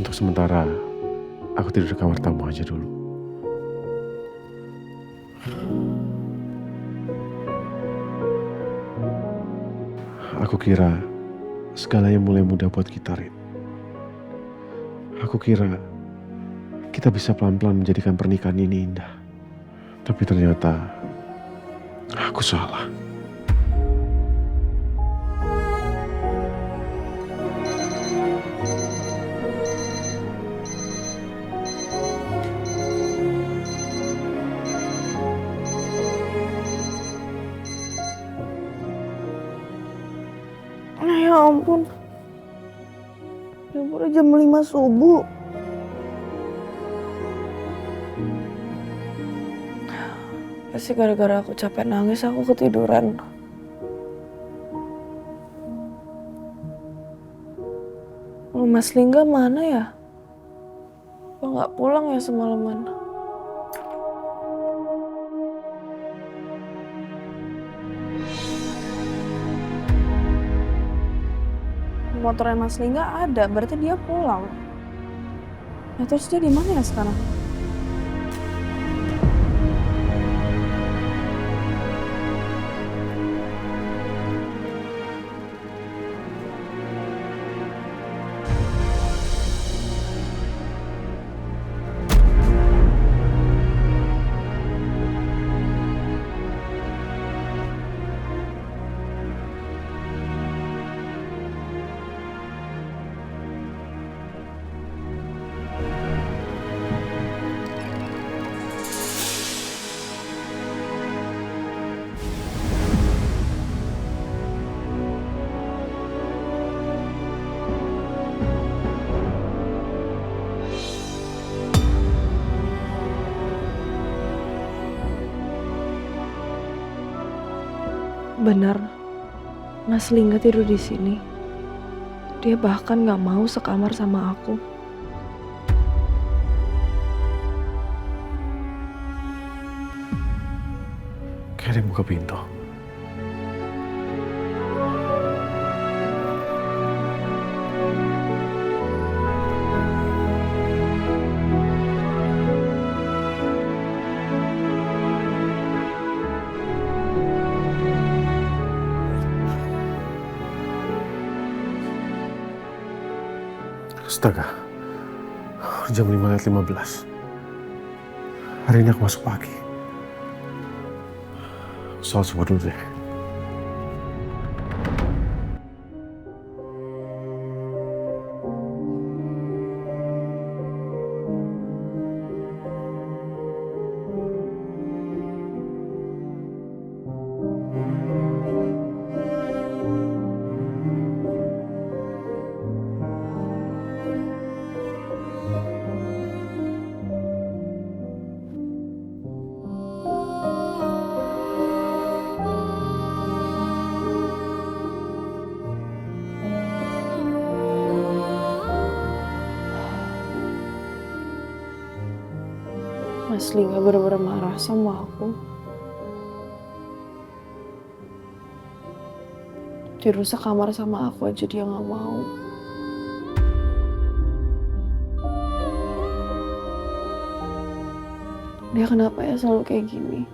Untuk sementara, aku tidur di kamar tamu aja dulu. Aku kira segalanya mulai mudah buat kita, Rin. Aku kira kita bisa pelan-pelan menjadikan pernikahan ini indah. Tapi ternyata aku salah. Ya ampun, udah jam 5 subuh. Pasti gara-gara aku capek nangis, aku ketiduran. Mas Lingga mana ya? Kok nggak pulang ya semalaman? Motornya Mas Lingga ada, berarti dia pulang. Ya terus dia di mana ya sekarang? Benar, Mas Lingga tidur di sini. Dia bahkan nggak mau sekamar sama aku. Kayak ada yang buka pintu. Astaga, jam 5:15. Hari ini aku masuk pagi. Soal semua dulu deh. Mas Lingga bener-bener marah sama aku. Tidur sekamar sama aku aja dia nggak mau. Dia kenapa ya selalu kayak gini?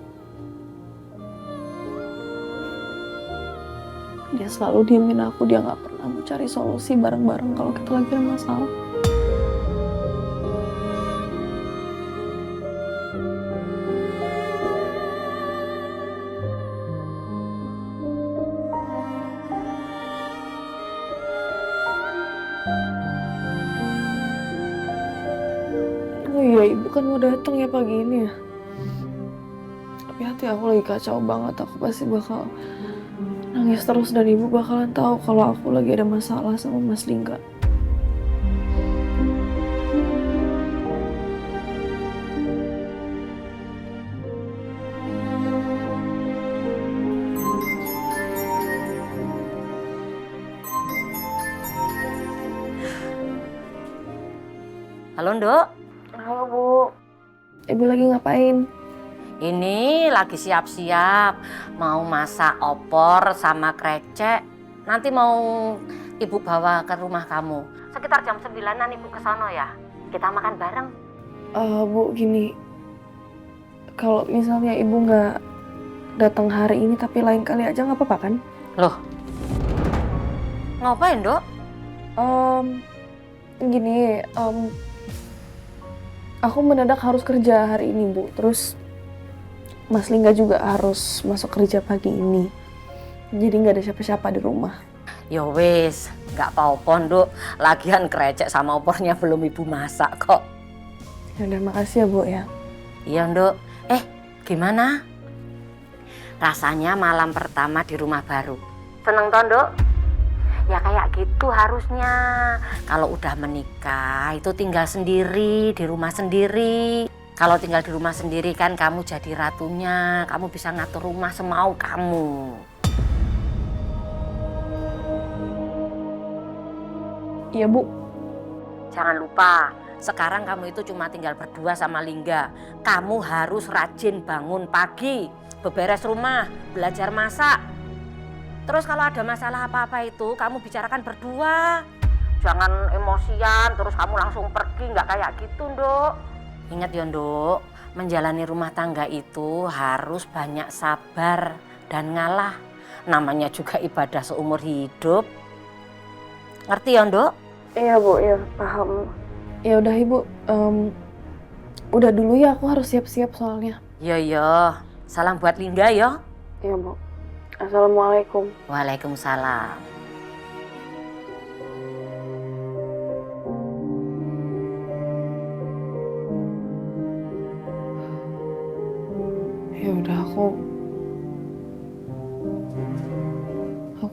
Dia selalu diemin aku, dia nggak pernah mau cari solusi bareng-bareng kalau kita lagi ada masalah. Oh iya, ibu kan mau datang ya pagi ini ya. Tapi hati aku lagi kacau banget, aku pasti bakal nangis terus dan ibu bakalan tahu kalau aku lagi ada masalah sama Mas Lingga. Halo, Nduk. Halo Bu, ibu lagi ngapain? Ini lagi siap-siap mau masak opor sama krecek. Nanti mau ibu bawa ke rumah kamu. Sekitar jam 9-an Ibu ke sono ya. Kita makan bareng. Bu, gini. Kalau misalnya Ibu nggak datang hari ini tapi lain kali aja nggak apa-apa kan? Loh, ngapain, Dok? Gini, aku mendadak harus kerja hari ini, Bu. Terus Mas Lingga juga harus masuk kerja pagi ini. Jadi nggak ada siapa-siapa di rumah. Ya wis, nggak apa-apa, Dok. Lagian krecek sama opornya belum Ibu masak kok. Ya udah, makasih ya, Bu ya. Iya, Dok. Gimana? Rasanya malam pertama di rumah baru. Seneng toh, Dok? Ya kayak gitu harusnya. Kalau udah menikah itu tinggal sendiri, di rumah sendiri. Kalau tinggal di rumah sendiri kan kamu jadi ratunya. Kamu bisa ngatur rumah semau kamu. Iya, Bu. Jangan lupa, sekarang kamu itu cuma tinggal berdua sama Lingga. Kamu harus rajin bangun pagi, beberes rumah, belajar masak. Terus kalau ada masalah apa-apa itu kamu bicarakan berdua. Jangan emosian terus kamu langsung pergi, nggak kayak gitu, Nduk. Ingat ya, Nduk, menjalani rumah tangga itu harus banyak sabar dan ngalah. Namanya juga ibadah seumur hidup. Ngerti ya, Nduk? Iya, Bu, ya paham. Ya udah, Ibu. Udah dulu ya, aku harus siap-siap soalnya. Iya. Salam buat Lingga ya. Iya, Bu. Assalamualaikum. Waalaikumsalam. Ya udah, aku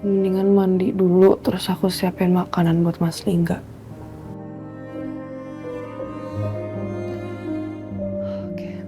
mendingan mandi dulu, terus aku siapin makanan buat Mas Lingga. Oke.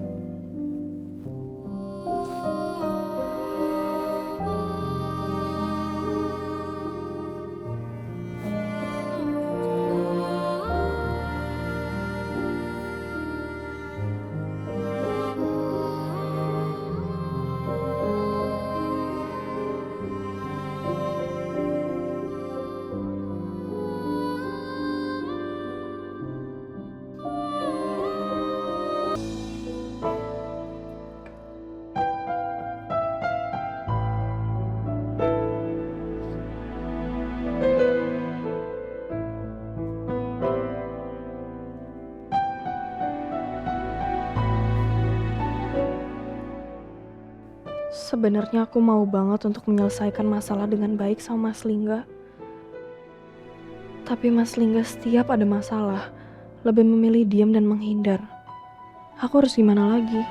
Sebenarnya aku mau banget untuk menyelesaikan masalah dengan baik sama Mas Lingga. Tapi Mas Lingga setiap ada masalah, lebih memilih diam dan menghindar. Aku harus gimana lagi?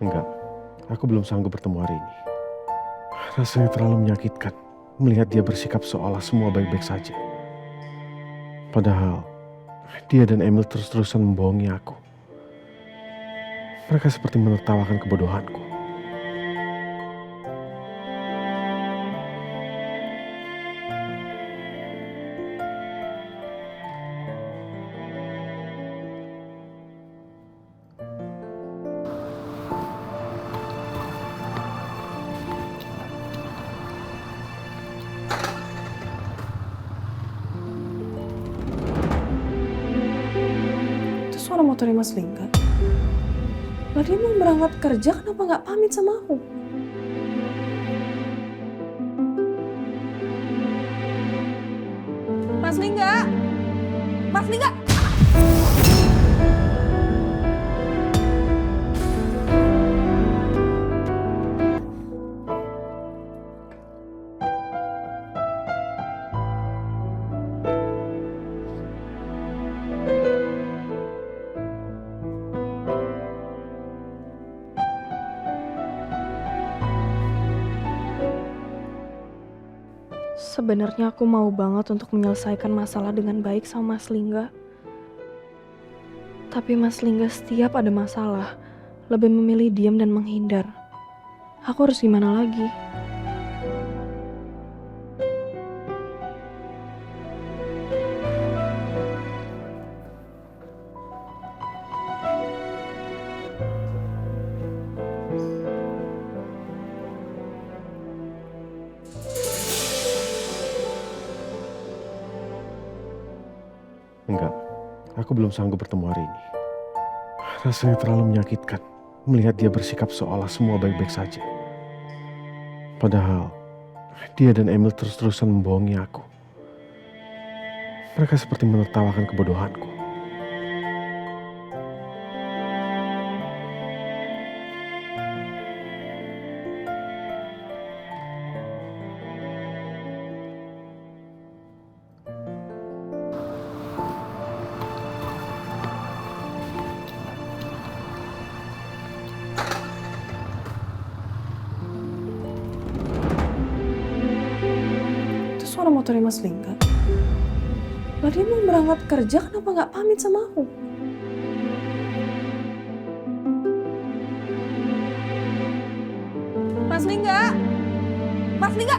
Enggak, aku belum sanggup bertemu hari ini. Rasanya terlalu menyakitkan melihat dia bersikap seolah semua baik-baik saja. Padahal dia dan Emil terus-terusan membohongi aku. Mereka seperti menertawakan kebodohanku. Suara motornya Mas Lingga. Lah dia mau berangkat kerja, kenapa nggak pamit sama aku? Mas Lingga! Mas Lingga! Sebenarnya aku mau banget untuk menyelesaikan masalah dengan baik sama Mas Lingga. Tapi Mas Lingga setiap ada masalah, lebih memilih diam dan menghindar. Aku harus gimana lagi? aku belum sanggup bertemu hari ini. Rasanya terlalu menyakitkan melihat dia bersikap seolah semua baik-baik saja. Padahal dia dan Emil terus-terusan membohongi aku. Mereka seperti menertawakan kebodohanku. Itu suara motornya Mas Lingga. Lah dia mau berangkat kerja, kenapa nggak pamit sama aku? Mas Lingga! Mas Lingga!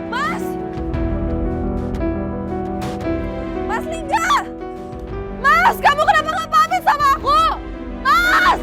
Mas! Mas Lingga! Mas, kamu kenapa nggak pamit sama aku? Mas!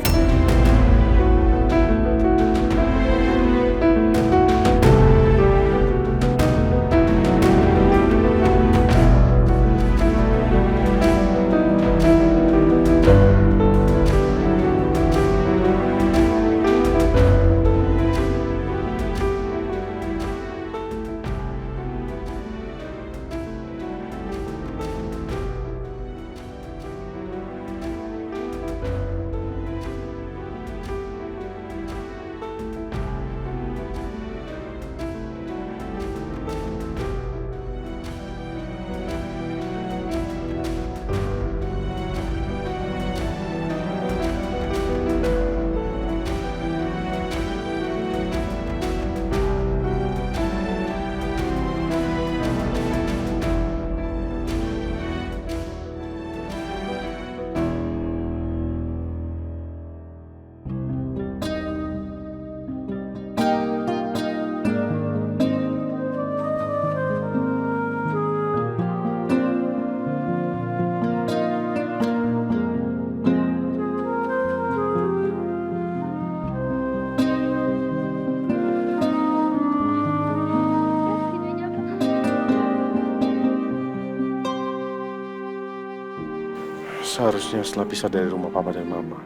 Seharusnya setelah pisah dari rumah papa dan mama,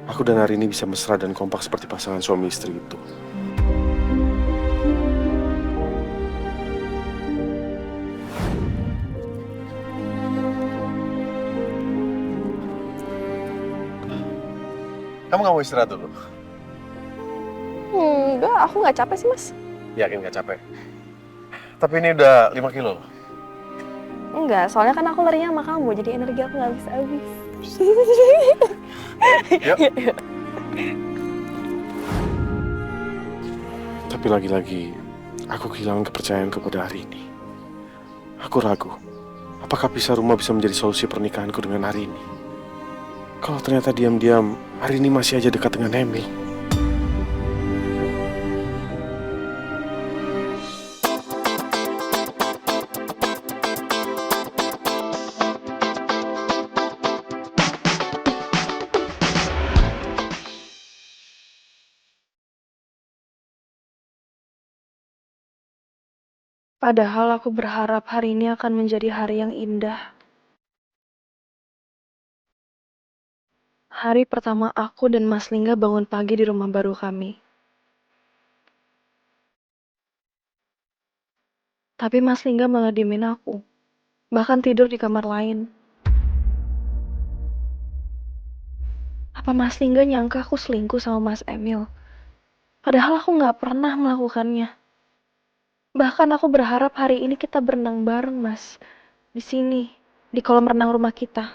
aku dan Arini bisa mesra dan kompak seperti pasangan suami istri itu. Kamu gak mau istirahat dulu? Enggak, aku nggak capek sih, Mas. Yakin gak capek? Tapi ini udah 5 kilo loh. Enggak, soalnya kan aku larinya sama kamu, jadi energi aku nggak bisa habis. Yuk. Tapi lagi-lagi, aku kehilangan kepercayaan kepada Arini. Aku ragu, apakah pisah rumah bisa menjadi solusi pernikahanku dengan Arini? Kalau ternyata diam-diam, Arini masih aja dekat dengan Emil. Padahal aku berharap hari ini akan menjadi hari yang indah. Hari pertama aku dan Mas Lingga bangun pagi di rumah baru kami. Tapi Mas Lingga malah diemin aku. Bahkan tidur di kamar lain. Apa Mas Lingga nyangka aku selingkuh sama Mas Emil? Padahal aku nggak pernah melakukannya. Bahkan aku berharap hari ini kita berenang bareng, Mas. Di sini, di kolam renang rumah kita.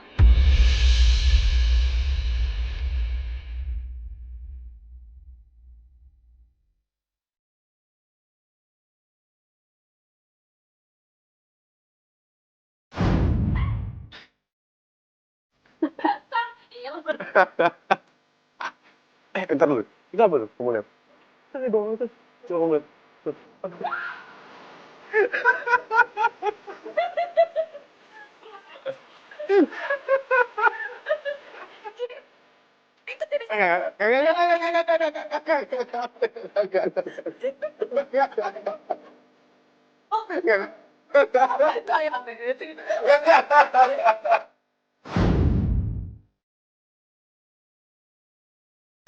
Entar dulu. Itu apa tuh? Kamu lihat. Ini dong, itu. Coba kamu lihat. Tuh.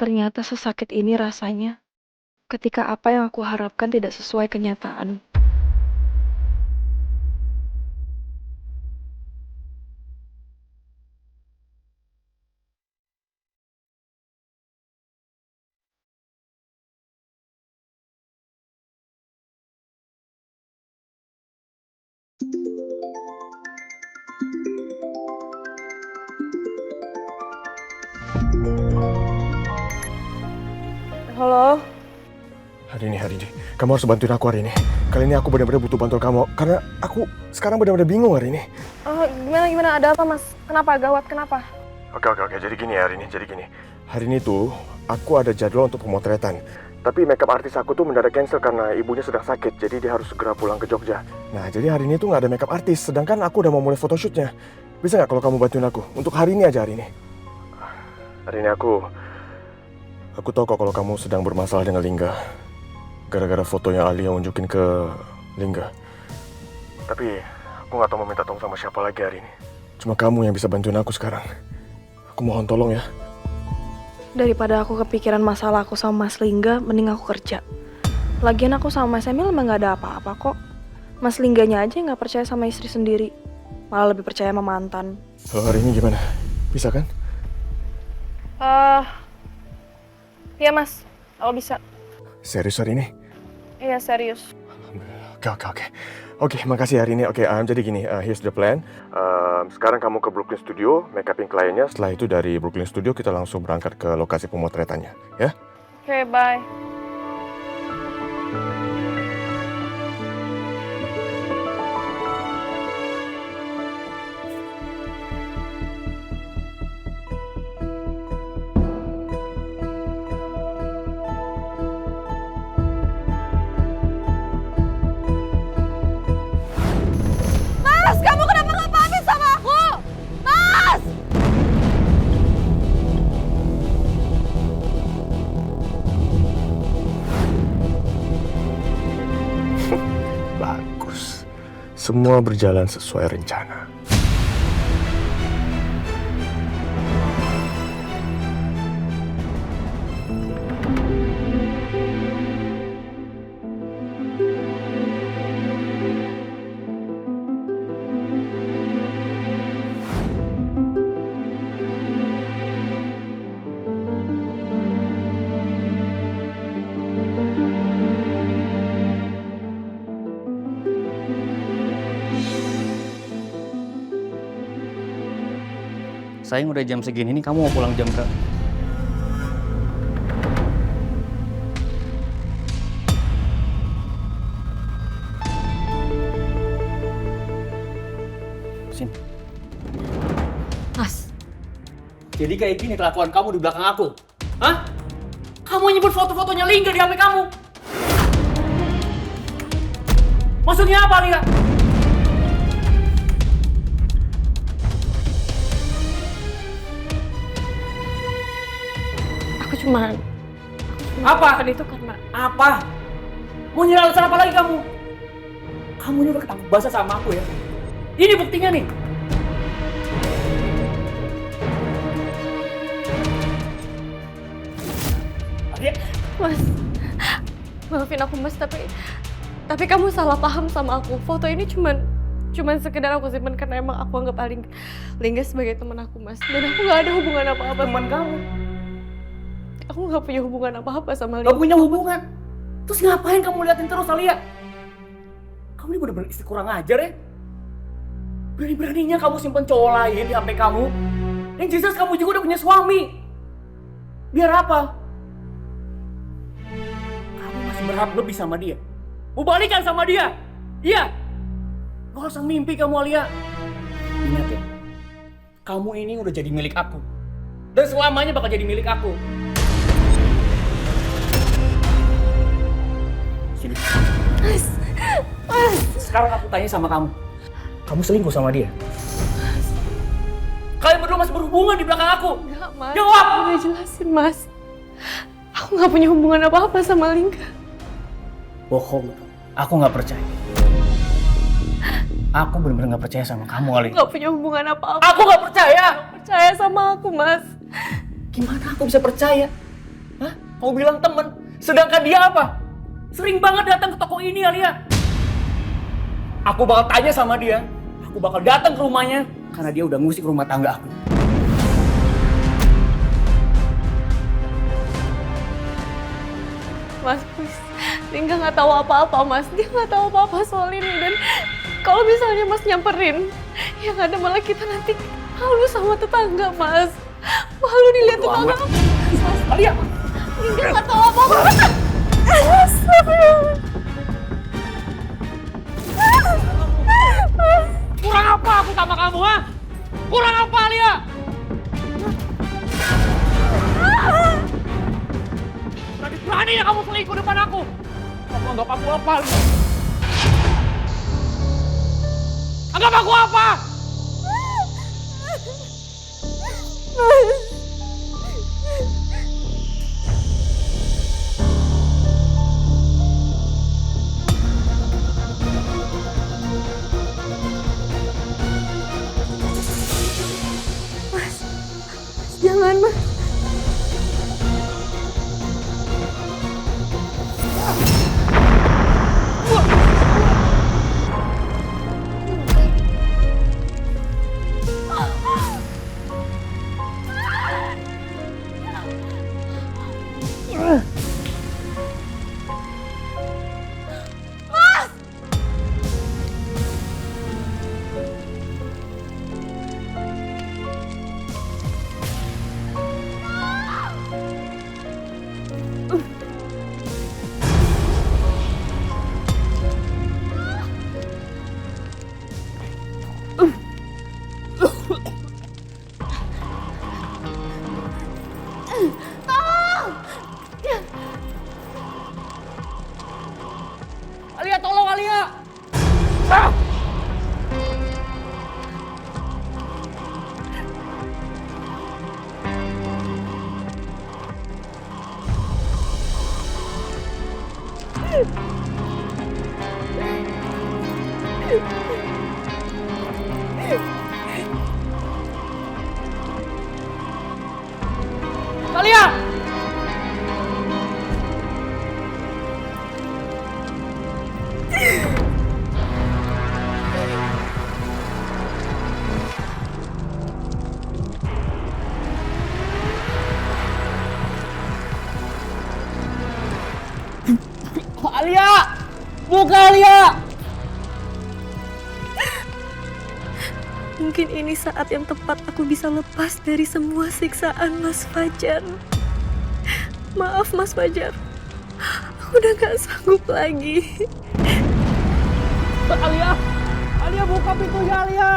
Ternyata sesakit ini rasanya ketika apa yang aku harapkan tidak sesuai kenyataan. Halo? Hari ini. Kamu harus bantuin aku hari ini. Kali ini aku benar-benar butuh bantuan kamu. Karena aku sekarang benar-benar bingung hari ini. Gimana? Ada apa, Mas? Kenapa? Gawat, kenapa? Oke. Jadi gini hari ini. Hari ini tuh aku ada jadwal untuk pemotretan. Tapi makeup artis aku tuh mendadak cancel karena ibunya sedang sakit. Jadi dia harus segera pulang ke Jogja. Nah, jadi hari ini tuh nggak ada makeup artis. Sedangkan aku udah mau mulai photoshootnya. Bisa nggak kalau kamu bantuin aku? Untuk hari ini aja hari ini. Hari ini aku tahu kok kalau kamu sedang bermasalah dengan Lingga. Gara-gara fotonya Alia unjukin ke Lingga. Tapi aku nggak tahu mau minta tolong sama siapa lagi hari ini. Cuma kamu yang bisa bantuin aku sekarang. Aku mohon tolong ya. Daripada aku kepikiran masalah aku sama Mas Lingga, mending aku kerja. Lagian aku sama Mas Emil emang gak ada apa-apa kok. Mas Lingganya aja nggak percaya sama istri sendiri. Malah lebih percaya sama mantan. Hari ini gimana? Bisa kan? Iya Mas, aku bisa. Serius hari ini? Iya serius. Oke. Oke, makasih hari ini. Oke, jadi gini, here's the plan. Sekarang kamu ke Brooklyn Studio, make upin kliennya. Setelah itu dari Brooklyn Studio kita langsung berangkat ke lokasi pemotretannya, ya? Oke, bye. Mas, kamu kenapa nggak pamit sama aku? Mas! Bagus. Semua berjalan sesuai rencana. Sayang udah jam segini nih, kamu mau pulang jam berapa? Sini. Mas, Jadi kayak gini kelakuan kamu di belakang aku? Hah? Kamu nyebut foto-fotonya Lingga di HP kamu? Maksudnya apa, Lingga? Aku cuma Apa? itu karena Apa? Mau nyari alasan apa lagi kamu? Kamu ini udah ketangkep basah sama aku ya? Ini buktinya nih. Alia, Mas, maafin aku Mas, tapi kamu salah paham sama aku. Foto ini cuman sekedar aku simpan karena emang aku anggap Lingga sebagai teman aku Mas. Dan aku nggak ada hubungan apa-apa teman kamu. Aku nggak punya hubungan apa-apa sama Gak Lingga. punya hubungan. Terus ngapain kamu liatin terus, Alia? Kamu ini bener-bener istri kurang ajar ya? Berani-beraninya kamu simpen cowok lain di HP kamu. Yang jelas kamu juga udah punya suami. Biar apa? Kamu masih berharap lebih sama dia. Mau balikan sama dia? Iya. Gak usah mimpi kamu, Alia. Ingat ya, kamu ini udah jadi milik aku. Dan selamanya bakal jadi milik aku. Sini. Mas. Sekarang aku tanya sama kamu. Kamu selingkuh sama dia? Kalian berdua masih berhubungan di belakang aku. Enggak, Mas. Jawab! Aku udah jelasin, Mas. Aku nggak punya hubungan apa-apa sama Lingga. Bohong. Aku nggak percaya. Aku benar-benar nggak percaya sama kamu, Ali. Nggak punya hubungan apa-apa. Aku nggak percaya. Percaya sama aku, Mas. Gimana aku bisa percaya? Hah? Kau bilang temen, sedangkan dia apa? Sering banget datang ke toko ini, Alia. Aku bakal tanya sama dia. Aku bakal datang ke rumahnya karena dia udah ngusik rumah tangga aku. Mas, please. Lingga nggak tahu apa-apa, Mas. Dia nggak tahu apa-apa soal ini. Dan kalau misalnya Mas nyamperin, yang ada malah kita nanti malu sama tetangga, Mas. Malu dilihat tetangga. Mas, Alia! Lingga nggak tahu apa-apa. Astagfirullah. Kurang apa aku sama kamu, ha? Kurang apa, Alia? Berani-beraninya kamu selingkuh depan aku. Kamu anggap aku apa, Alia? Anggap aku apa? Jangan, Mas. Alia, tolong, Alia! Alia! Alia! Buka, Alia! Mungkin ini saat yang tepat aku bisa lepas dari semua siksaan Mas Fajar. Maaf, Mas Fajar. Aku udah gak sanggup lagi. Alia! Alia, buka pintunya, Alia!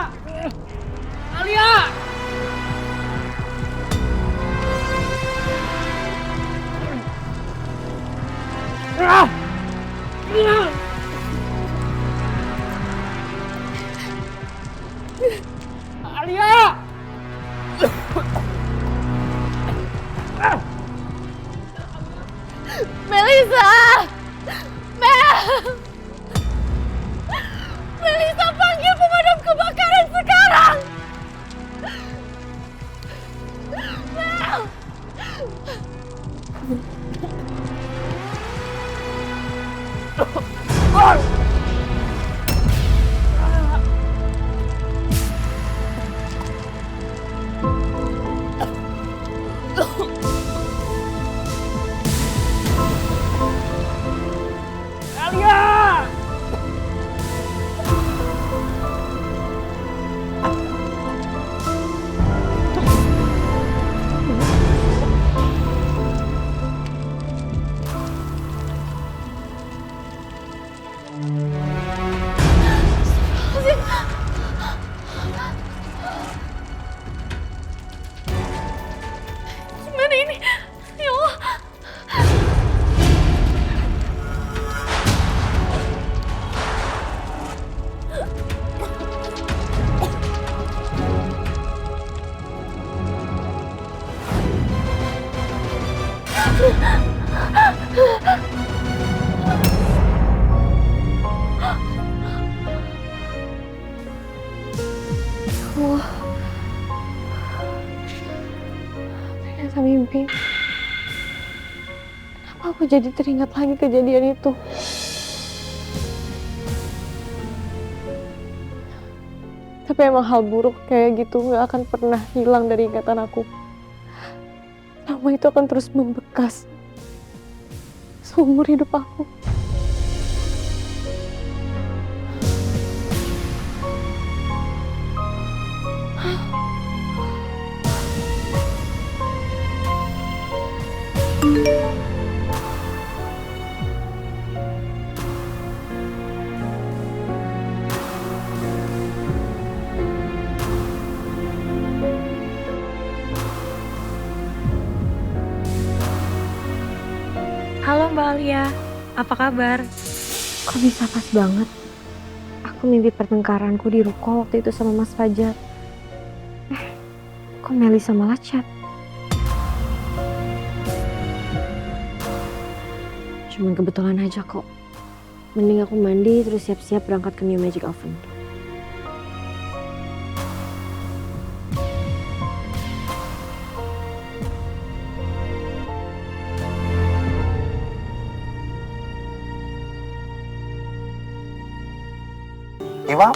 Alia! Ah! Ah! Alia! Melisa! Melisa, panggil pemadam kebakaran sekarang! Mel! Alia! Gimana ini? Ya Allah. Allah. Ternyata mimpi. Kenapa aku jadi teringat lagi kejadian itu? Tapi emang hal buruk kayak gitu gak akan pernah hilang dari ingatan aku. Trauma itu akan terus membekas seumur hidup aku. Halo Mbak Alia, apa kabar? Kok bisa pas banget? Aku mimpi pertengkaranku di ruko waktu itu sama Mas Fajar. Kok Melisa malah chat? Cuman kebetulan aja kok. Mending aku mandi terus siap-siap berangkat ke New Magic Oven. Iwa?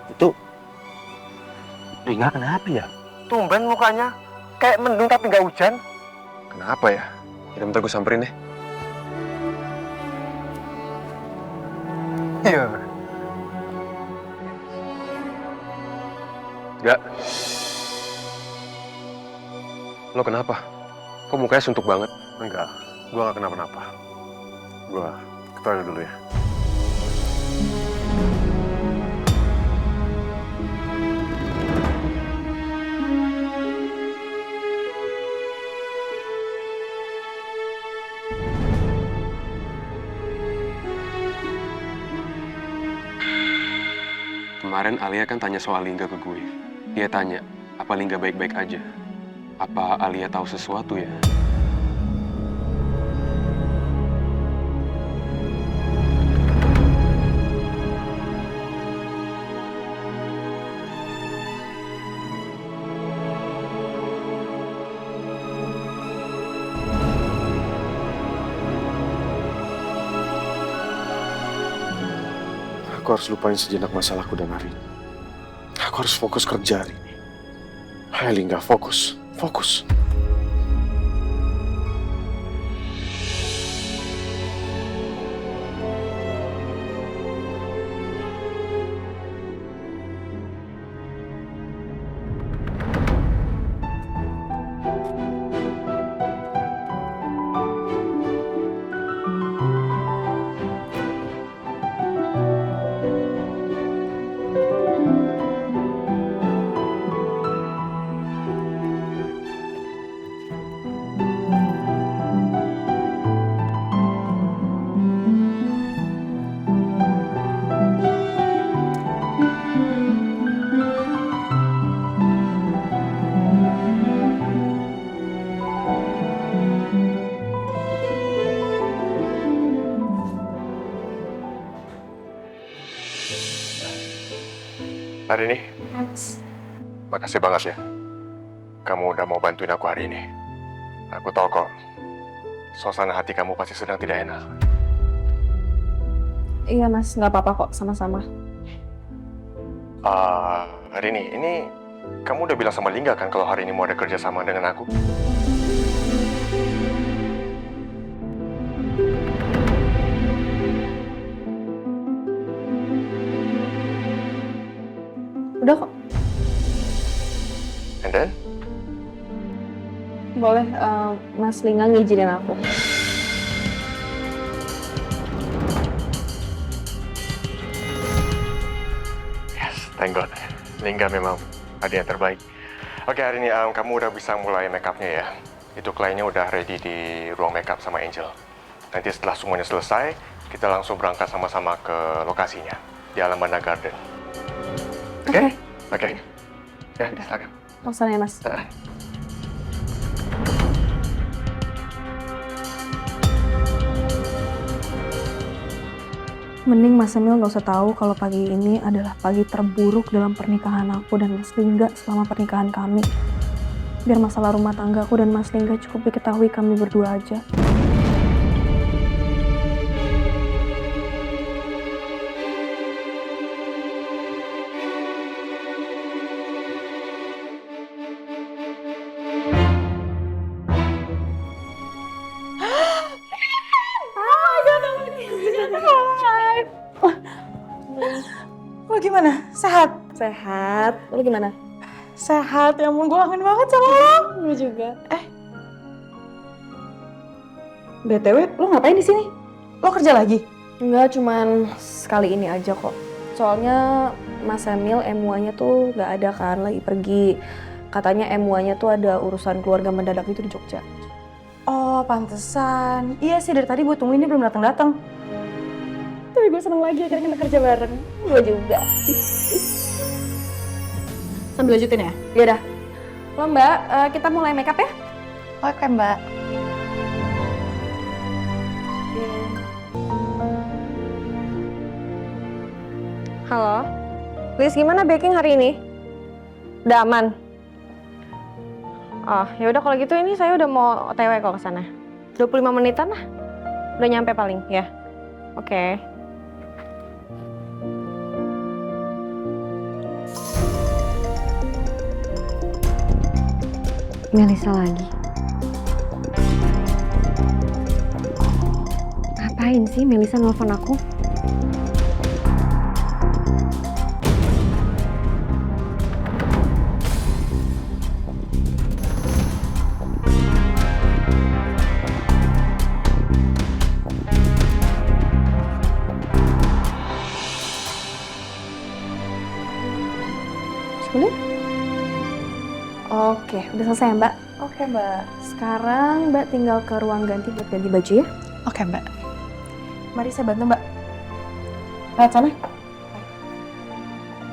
Itu Rina kenapa ya? Tumben mukanya kayak mendung tapi nggak hujan. Kenapa ya? Ya bentar gue samperin deh. Iya. Enggak. Lo kenapa? Kok mukanya suntuk banget? Enggak, gue nggak kenapa-napa. Gue ke toilet dulu ya. Kemarin Alia kan tanya soal Lingga ke gue. Dia tanya, apa Lingga baik-baik aja? Apa Alia tahu sesuatu ya? Aku harus lupain sejenak masalahku dan hari ini. Aku harus fokus kerja hari ini. Hai Lingga, fokus. Fokus. Hari ini, makasih banget ya. Kamu udah mau bantuin aku hari ini. Aku tahu kok, suasana hati kamu pasti sedang tidak enak. Iya mas, nggak apa-apa kok, sama-sama. Hari ini kamu udah bilang sama Lingga kan kalau hari ini mau ada kerja sama dengan aku? Udah kok, And then? boleh Mas Lingga ngizinin aku. Yes, thank God. Lingga memang ada yang terbaik. Oke, hari ini kamu udah bisa mulai make up-nya ya. Itu kliennya udah ready di ruang make up sama Angel. Nanti setelah semuanya selesai, kita langsung berangkat sama-sama ke lokasinya di Alamanda Garden. Oke? Oke. Ya, silakan. Pesan ya, Mas. Mending Mas Emil gak usah tahu kalau pagi ini adalah pagi terburuk dalam pernikahan aku dan Mas Lingga selama pernikahan kami. Biar masalah rumah tangga aku dan Mas Lingga cukup diketahui kami berdua aja. Lo gimana? Sehat? Sehat. Lu gimana? Sehat, ya ampun gue kangen banget sama lo. Lu juga. BTW, lo ngapain di sini? Lo kerja lagi? Enggak, cuman sekali ini aja kok. Soalnya Mas Emil MUA-nya tuh gak ada kan, lagi pergi. Katanya MUA-nya tuh ada urusan keluarga mendadak itu di Jogja. Oh, pantesan. Iya sih, dari tadi gue tungguin dia belum datang-datang. Tapi gue seneng lagi akhirnya kita kerja bareng. Gue juga. Sambil lanjutin ya? Yaudah. Lo Mbak, kita mulai makeup ya? Oke Mbak. Halo. Liz, gimana baking hari ini? Udah aman? Oh, ya udah kalau gitu ini saya udah mau OTW kok ke sana. 25 menitan lah. Udah nyampe paling, ya. Oke. Melisa lagi. Ngapain sih Melisa nelfon aku? Boleh? Oke, udah selesai ya, Mbak? Oke Mbak. Sekarang Mbak tinggal ke ruang ganti buat ganti baju ya. Oke Mbak. Mari saya bantu Mbak. Lewat sana.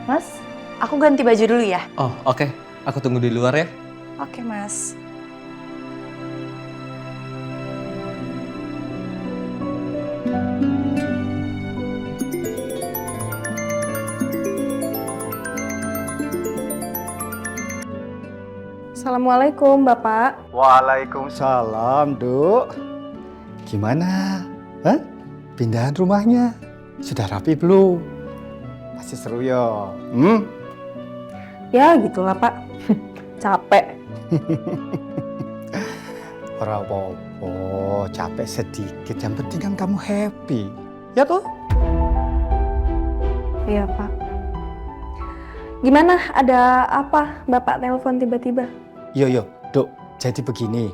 Mas, aku ganti baju dulu ya. Oh, oke. Aku tunggu di luar ya. Oke Mas. Assalamualaikum, Bapak. Waalaikumsalam, Duk. Gimana? Hah? Pindahan rumahnya? Sudah rapi belum? Masih seru ya? Ya, gitulah, Pak. Capek. Ora apa-apa, capek sedikit. Yang penting kan kamu happy. Ya toh? Iya, Pak. Gimana? Ada apa Bapak telepon tiba-tiba? Yo, Duk. Jadi begini.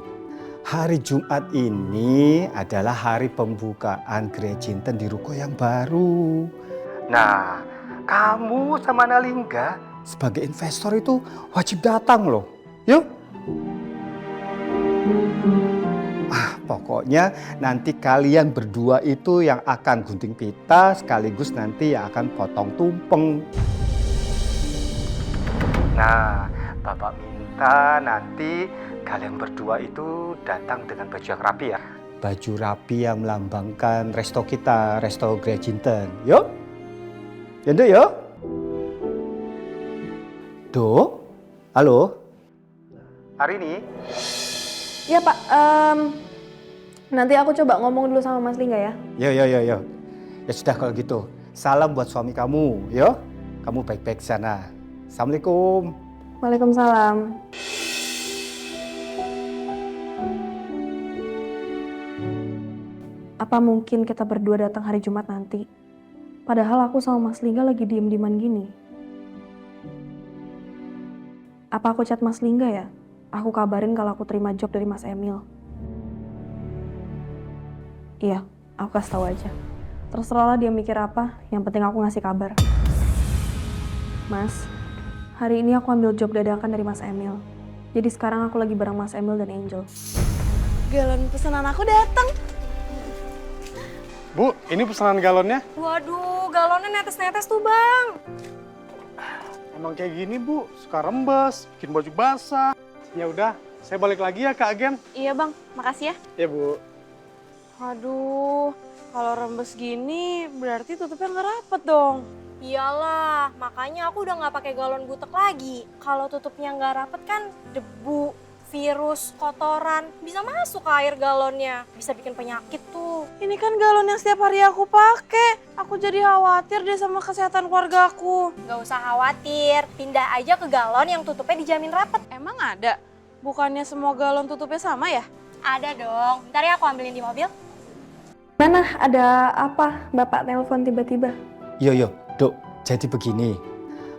Hari Jumat ini adalah hari pembukaan Gereja Cinten di ruko yang baru. Nah, kamu sama Nalingga sebagai investor itu wajib datang loh. Yuk. Pokoknya nanti kalian berdua itu yang akan gunting pita sekaligus nanti yang akan potong tumpeng. Nah, Bapak minta nanti kalian berdua itu datang dengan baju yang rapi ya. Baju rapi yang melambangkan resto kita, resto Gereja Cinten. Yuk. Ya, Duk, yuk. Duk, halo. Hari ini? Iya, Pak. Nanti aku coba ngomong dulu sama Mas Lingga ya. Yo. Ya sudah kalau gitu. Salam buat suami kamu, yo. Kamu baik-baik sana. Assalamualaikum. Waalaikumsalam. Apa mungkin kita berdua datang hari Jumat nanti? Padahal aku sama Mas Lingga lagi diem-dieman gini. Apa aku chat Mas Lingga ya? Aku kabarin kalau aku terima job dari Mas Emil. Iya, aku kasih tahu aja. Terserahlah dia mikir apa, yang penting aku ngasih kabar. Mas, hari ini aku ambil job dadakan dari Mas Emil. Jadi sekarang aku lagi bareng Mas Emil dan Angel. Galon pesanan aku datang. Bu, ini pesanan galonnya. Waduh, galonnya netes-netes tuh bang. Emang kayak gini Bu, suka rembes, bikin baju basah. Ya udah, saya balik lagi ya ke agen. Iya bang, makasih ya. Ya Bu. Aduh, kalau rembes gini berarti tutupnya nggak rapet dong. Iyalah, makanya aku udah nggak pakai galon butek lagi. Kalau tutupnya nggak rapet kan debu, virus, kotoran bisa masuk ke air galonnya, bisa bikin penyakit tuh. Ini kan galon yang setiap hari aku pakai. Aku jadi khawatir deh sama kesehatan keluarga aku. Nggak usah khawatir, pindah aja ke galon yang tutupnya dijamin rapet. Emang ada? Bukannya semua galon tutupnya sama ya? Ada dong, ntar ya aku ambilin di mobil. Mana ada apa? Bapak telepon tiba-tiba. Yo, Dok, jadi begini.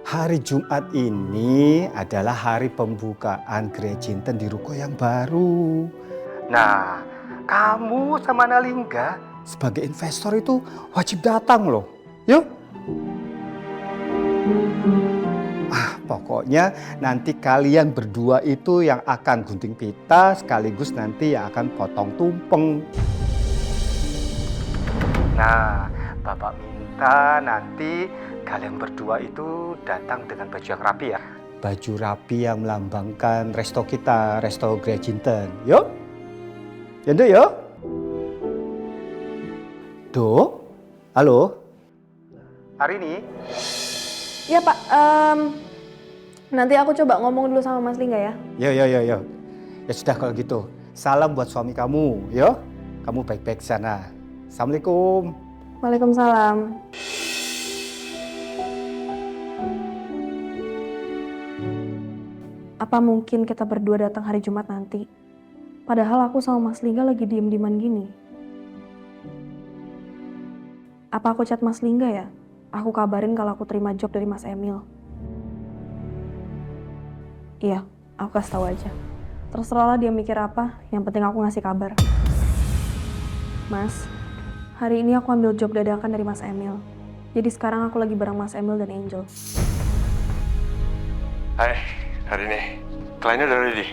Hari Jumat ini adalah hari pembukaan Gereja Cinten di ruko yang baru. Nah, kamu sama Nalingga sebagai investor itu wajib datang loh. Yuk. Pokoknya nanti kalian berdua itu yang akan gunting pita sekaligus nanti yang akan potong tumpeng. Nah, Bapak minta nanti kalian berdua itu datang dengan baju yang rapi ya. Baju rapi yang melambangkan resto kita, resto Gereja Cinten. Yuk. Ya, Dok, yuk. Dok, halo. Hari ini? Iya Pak, nanti aku coba ngomong dulu sama Mas Lingga ya. Yo. Ya sudah kalau gitu. Salam buat suami kamu, yo. Kamu baik-baik sana. Assalamualaikum. Waalaikumsalam. Apa mungkin kita berdua datang hari Jumat nanti? Padahal aku sama Mas Lingga lagi diem-dieman gini. Apa aku chat Mas Lingga ya? Aku kabarin kalau aku terima job dari Mas Emil. Iya, aku kasih tahu aja. Terserahlah dia mikir apa, yang penting aku ngasih kabar. Mas, hari ini aku ambil job dadakan dari Mas Emil. Jadi sekarang aku lagi bareng Mas Emil dan Angel. Hai, hari ini kliennya udah ready.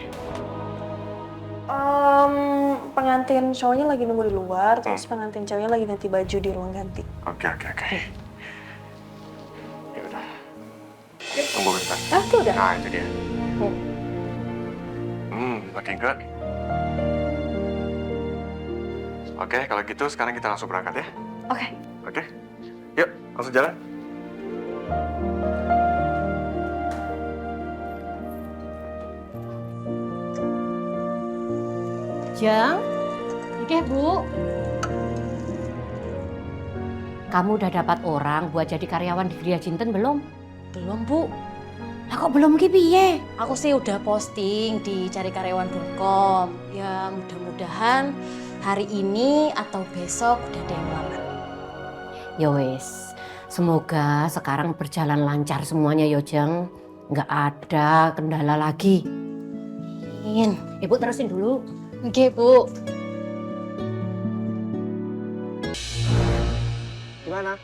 Pengantin cowoknya lagi nunggu di luar, terus pengantin ceweknya lagi ganti baju di ruang ganti. Oke. Ya udah. Tunggu bentar. Ah, itu udah? Nah, itu dia. Looking good. Oke, kalau gitu sekarang kita langsung berangkat ya. Oke. Yuk, langsung jalan. Jeng, oke Bu. Kamu udah dapat orang buat jadi karyawan di Gereja Cinten belum? Belum Bu. Lah kok belum ki piye? Aku sih udah posting di carikaryawan.com. Ya mudah-mudahan hari ini atau besok udah ada yang lamar. Ya wis, semoga sekarang berjalan lancar semuanya yo Jeng. Nggak ada kendala lagi. Amin. Ibu terusin dulu. Oke Bu. Gimana?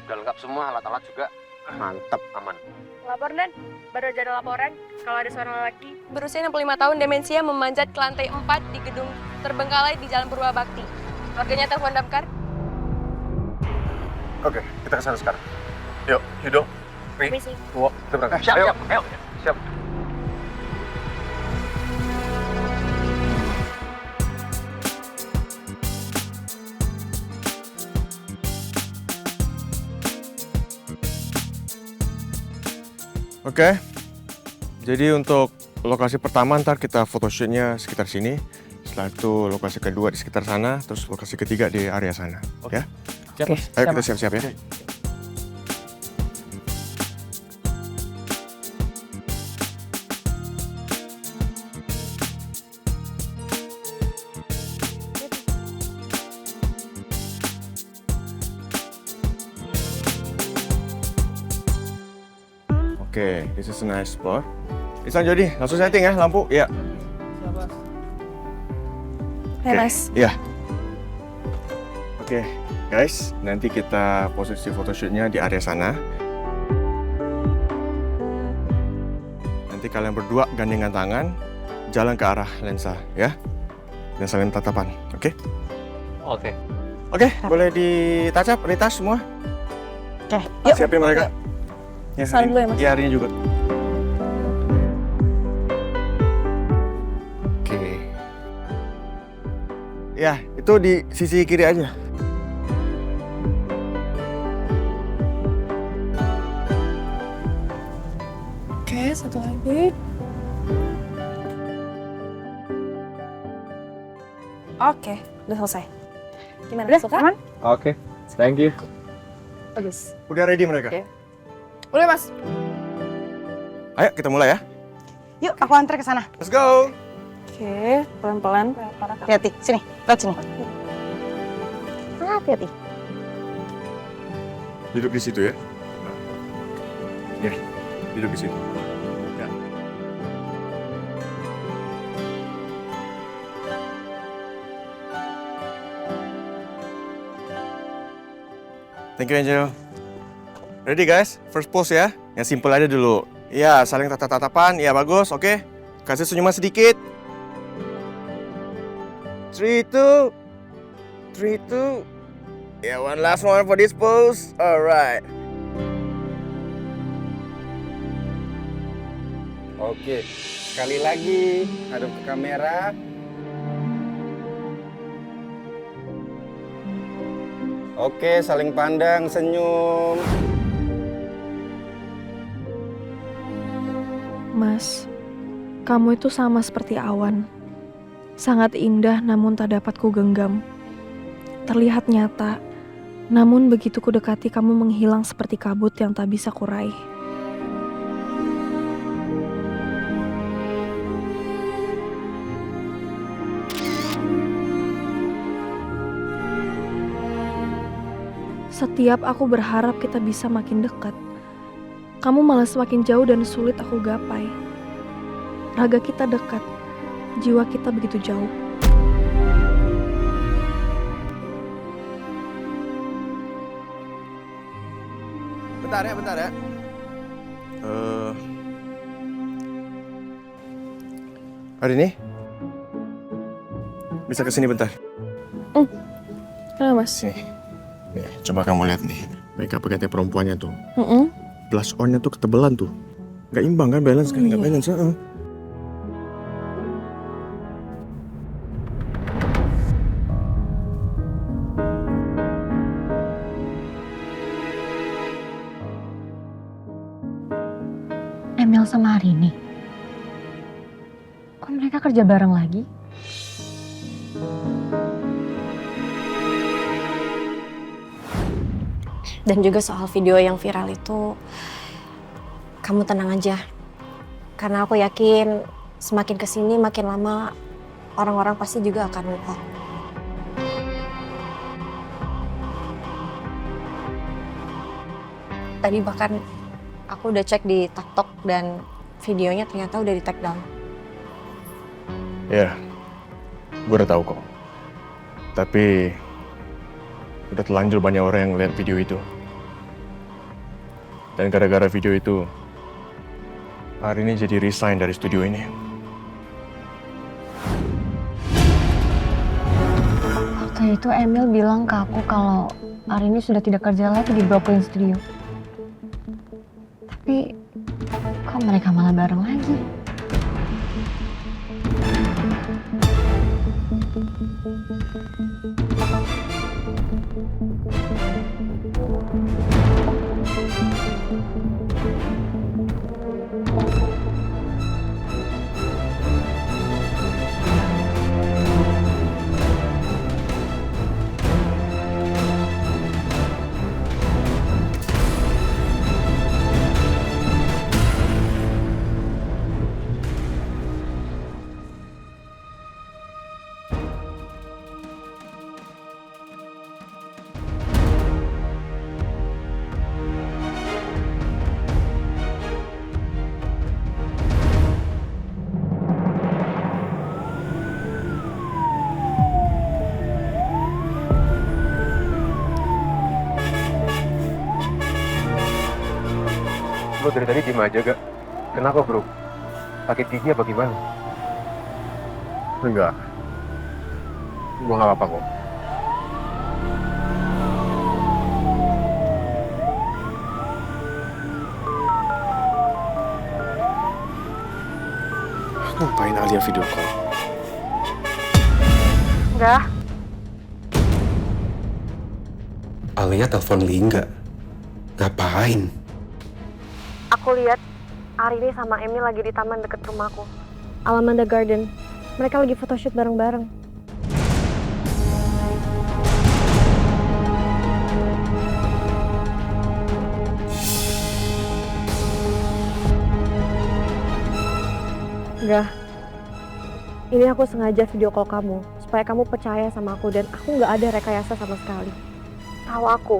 Udah lengkap semua, alat-alat juga. Mantap. Aman. Lapor Dan, baru ada laporan kalau ada seorang lelaki berusia 65 tahun demensia memanjat ke lantai 4 di gedung terbengkalai di Jalan Purwabakti. Warganya telepon damkar. Oke, kita ke sana sekarang. Yuk, Yudo, Ri, Misi. Wo, kita berangkat. Siap. Siap. Oke, jadi untuk lokasi pertama ntar kita photoshootnya sekitar sini. Setelah itu lokasi kedua di sekitar sana, terus lokasi ketiga di area sana. Ya? Oke. Ayo kita siap-siap ya. Oke, this is a nice spot. Isan Jody, langsung setting ya lampu. Ya. Hey Mas. Iya. Oke, guys, nanti kita posisi photoshootnya di area sana. Nanti kalian berdua gandengan tangan, jalan ke arah lensa, ya. Dan saling tatapan, oke? Oke. Oke, boleh di-touch up, retouch semua. Oke, yuk. Siapin mereka. Ya, Salam dulu ya, Mas. Iya, harinya juga. Oke. Ya, itu di sisi kiri aja. Oke, satu lagi. Oke, udah selesai. Gimana? Udah, Suka? aman? Oke, thank you. Bagus. Udah ready mereka? Oke. Udah, Mas. Ayo, kita mulai ya. Yuk, aku antar ke sana. Let's go. Oke, pelan-pelan. Hati-hati, sini, lewat sini. Hati-hati. Duduk di situ ya. Ya, duduk di situ. Ya. Thank you, Angel. Ready guys? First pose ya. Yang simple aja dulu. Iya, saling tatap-tatapan. Iya, bagus. Oke. Kasih senyuman sedikit. 3, 2. 3, 2. Yeah, one last one for this pose. Alright. Oke, sekali lagi hadap ke kamera. Oke, saling pandang, senyum. Mas, kamu itu sama seperti awan. Sangat indah namun tak dapat ku genggam. Terlihat nyata, namun begitu ku dekati kamu menghilang seperti kabut yang tak bisa kurai. Setiap aku berharap kita bisa makin dekat, kamu malah semakin jauh dan sulit aku gapai. Raga kita dekat, jiwa kita begitu jauh. Bentar ya. Hari ini bisa kesini bentar. Kenapa, Mas? Sini. Nih, coba kamu lihat nih. Makeup paketnya perempuannya tuh. Mm-mm. Blush on-nya tuh ketebelan tuh. Gak imbang kan, balance kan? Gak balance, Emil sama Arini. Kok mereka kerja bareng lagi? Dan juga soal video yang viral itu, kamu tenang aja. Karena aku yakin semakin kesini makin lama orang-orang pasti juga akan lupa. Tadi bahkan aku udah cek di TikTok dan videonya ternyata udah di take down. Ya, gue udah tahu kok. Tapi udah terlanjur banyak orang yang lihat video itu. Dan gara-gara video itu, hari ini jadi resign dari studio ini. Waktu itu Emil bilang ke aku kalau Arini sudah tidak kerja lagi di Brooklyn Studio. Tapi kok mereka malah bareng lagi? Lo dari tadi diem aja gak? Kenapa bro? Sakit gigi apa gimana? Enggak. Gue gak apa-apa kok. Ngapain Alia video call? Enggak. Alia telepon Lingga. Ngapain? Aku lihat Arini sama Emil lagi di taman dekat rumahku. Alamanda Garden. Mereka lagi photoshoot bareng-bareng. Enggak. Ini aku sengaja video call kamu supaya kamu percaya sama aku dan aku nggak ada rekayasa sama sekali. Tahu aku,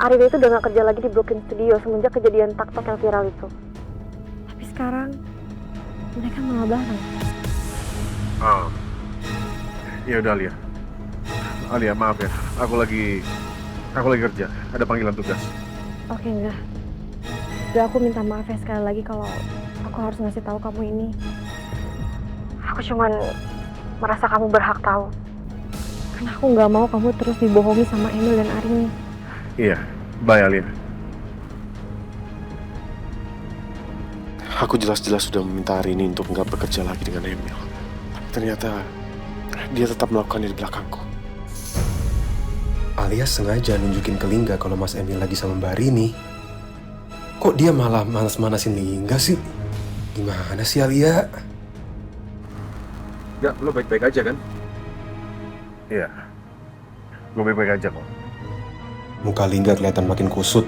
Arini itu udah gak kerja lagi di Brooklyn Studio semenjak kejadian TikTok yang viral itu. Tapi sekarang mereka malah bareng. Oh. Ya udah Alia. Alia, maaf ya. Aku lagi kerja. Ada panggilan tugas. Oke, enggak. Udah aku minta maaf ya sekali lagi kalau aku harus ngasih tahu kamu ini. Aku cuman merasa kamu berhak tahu. Karena aku nggak mau kamu terus dibohongi sama Emil dan Arini. Iya, bye Alia. Aku jelas-jelas sudah meminta Arini untuk nggak bekerja lagi dengan Emil. Tapi ternyata dia tetap melakukannya di belakangku. Alia sengaja nunjukin ke Lingga kalau Mas Emil lagi sama Mbak Rini. Kok dia malah manas-manasin Lingga sih? Gimana sih Alia? Enggak, lo baik-baik aja kan? Iya, gue baik-baik aja kok. Muka Lingga kelihatan makin kusut.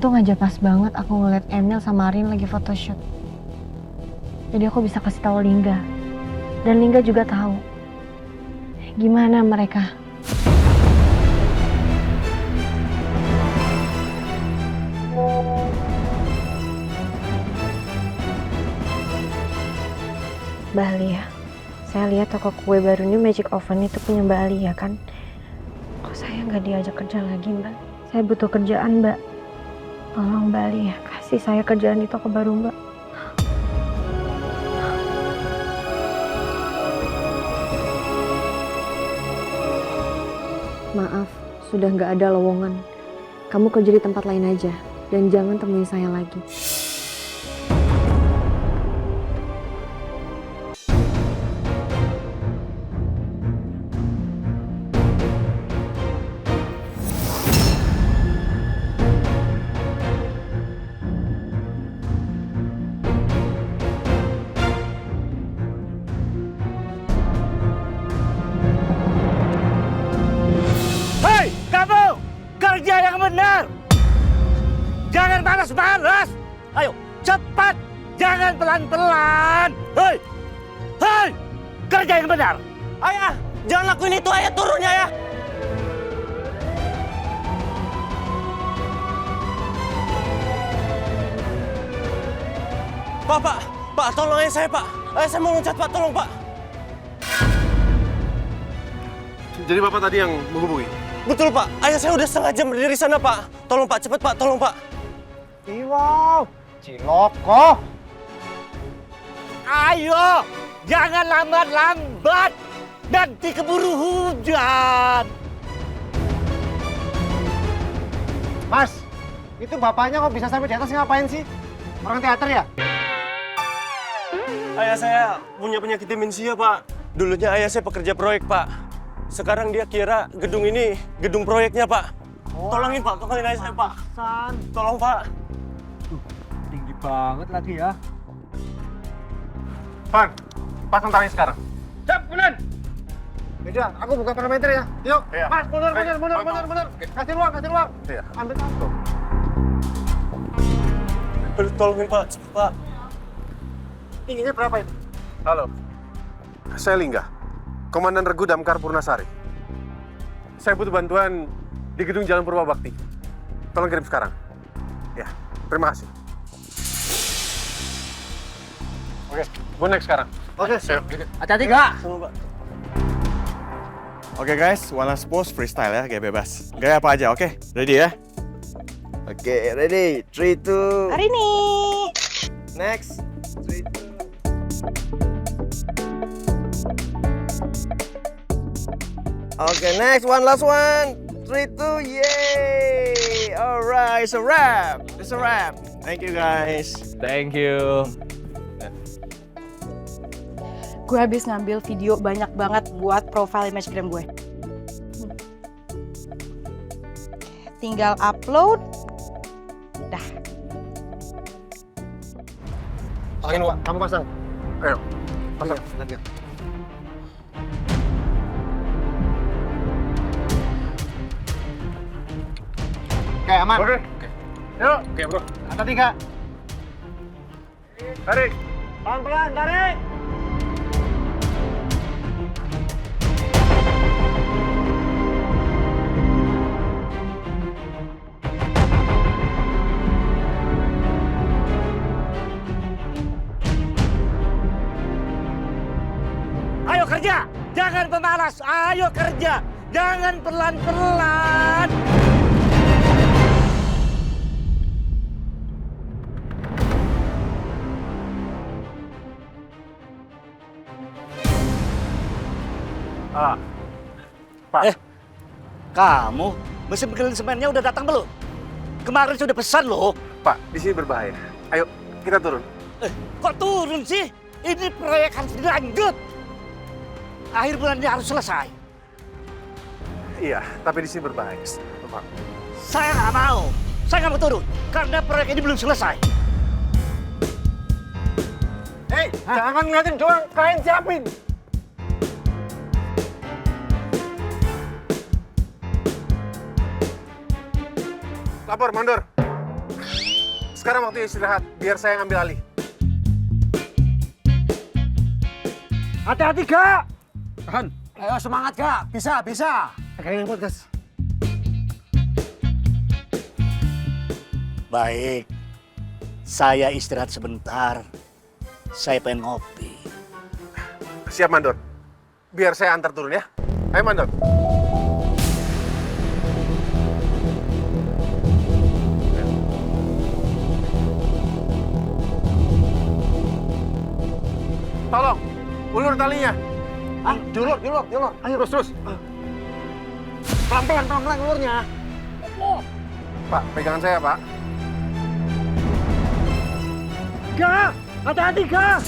Untung aja pas banget aku ngeliat Emil sama Arin lagi photoshoot. Jadi aku bisa kasih tahu Lingga. Dan Lingga juga tahu gimana mereka. Mbak Alia, saya lihat toko kue baru ini Magic Oven itu punya Mbak Alia kan? Kok saya nggak diajak kerja lagi Mbak? Saya butuh kerjaan Mbak. Tolong Mbak Alia, kasih saya kerjaan di toko baru Mbak. Maaf, sudah nggak ada lowongan. Kamu kerja di tempat lain aja, dan jangan temui saya lagi. Kerja yang benar. Jangan malas-malas. Ayo, cepat. Jangan pelan-pelan. Hei. Hei. Kerja yang benar. Ayah, jangan lakuin itu. Ayah, turun ya. Pak, tolong ayah saya, Pak. Ayah saya mau loncat, Pak. Tolong, Pak. Jadi Bapak tadi yang menghubungi? Betul, Pak. Ayah saya udah setengah jam berdiri sana, Pak. Tolong, Pak. Cepat, Pak. Tolong, Pak. Wow, Ciloko. Ayo, jangan lambat-lambat. Nanti keburu hujan. Mas, itu bapaknya kok bisa sampai di atas ngapain sih? Orang teater ya? Ayah saya punya penyakit demensia, Pak. Dulunya ayah saya pekerja proyek, Pak. Sekarang dia kira gedung ini gedung proyeknya, Pak. Tolongin, Pak. Tolongin ayah saya, Pak. Tolong, Pak. Tinggi banget lagi ya. Van, pasang tali sekarang. Siap, Bunan. Meja, aku buka parameter ya. Yuk, iya. Mas, mundur. Kasih ruang. Iya. Ambil tahu. Tolongin, Pak. Cepat, Pak. Tingginya berapa itu? Halo, saya Lingga, Komandan Regu Damkar Purnasari. Saya butuh bantuan di gedung Jalan Purbabakti. Tolong kirim sekarang. Ya, terima kasih. Oke, gue naik sekarang. Oke, siap. Hati-hati, Kak. Sama, Pak. Oke guys, one last pose freestyle ya, gaya bebas. Gaya apa aja, oke? Ready ya? Oke, ready. 3, 2. Hari ini. Next. 3, 2. Oke, next. One last one. 3, 2. Yay! Alright, it's a wrap. It's a wrap. Thank you guys. Thank you. Gue habis ngambil video banyak banget buat profile Instagram gue. Tinggal upload. Dah. Pasangin, Wak. Kamu pasang. Ayo, pasang. Nanti. Oke, aman. Oke. Yuk. Oke, bro. Angkat 3. Tarik. Pelan-pelan, tarik. Ayo kerja, jangan pemalas. Ayo kerja, jangan pelan-pelan. Pak. Kamu mesin penggiling semennya udah datang belum? Kemarin sudah pesan loh. Pak, di sini berbahaya. Ayo, kita turun. Kok turun sih? Ini proyek harus dilanjut. Akhir bulan ini harus selesai. Iya, tapi di sini berbahaya. Pak. Saya nggak mau. Saya nggak mau turun karena proyek ini belum selesai. Hei, jangan ngeliatin doang, kalian siapin. Lapor, mandor. Sekarang waktu istirahat, biar saya ngambil alih. Hati-hati, Kak. Tahan. Ayo semangat, Kak. Bisa, bisa. Kalian yang podcast. Baik. Saya istirahat sebentar. Saya pengen ngopi. Siap, mandor. Biar saya antar turun ya. Ayo, mandor. Tolong, ulur talinya. Ah, diulur. Ayo, terus. Pelan-pelan ulurnya. Pak, pegangan saya, Pak. Kak, hati-hati, Kak.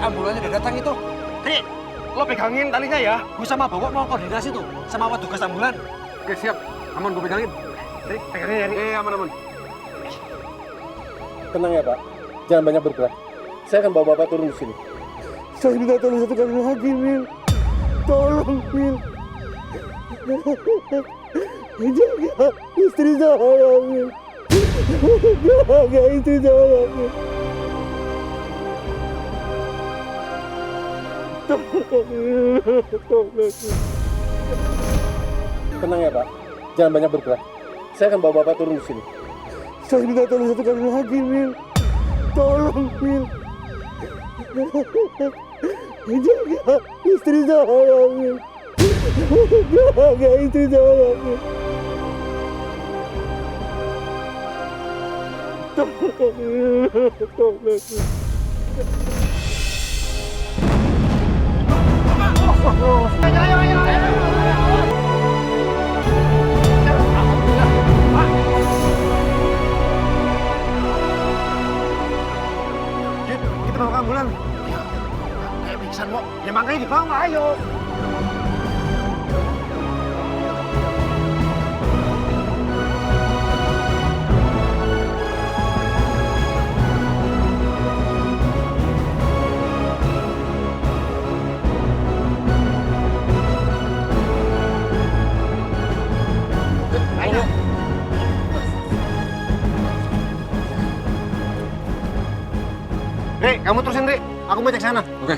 Ambulannya udah datang itu. Ri, lo pegangin talinya ya. Gue sama bawa mau koordinasi tuh sama petugas ambulan. Oke, siap. Aman, gue pegangin. Ri, pegangin ya, Ri. Aman. Tenang ya Pak, jangan banyak bergerak. Saya akan bawa Bapak turun di sini. Saya minta tolong satu kali lagi, Mil. Tolong, Mil. Jaga istri saya, Mil. Jaga istri saya, Mil. Tenang ya Pak, jangan banyak bergerak. Saya akan bawa Bapak turun di sini. Saya minta tolong satu kali lagi, Mil. Tolong, Mil. Jaga istri saya, Mil. Jaga istri saya, Mil. Tolong. Kita bawa ke ambulan. Ya, kayak pingsan kok. Ya makanya dibawa, ayo. Ri, kamu terusin, Ri. Aku mau cek sana. Oke.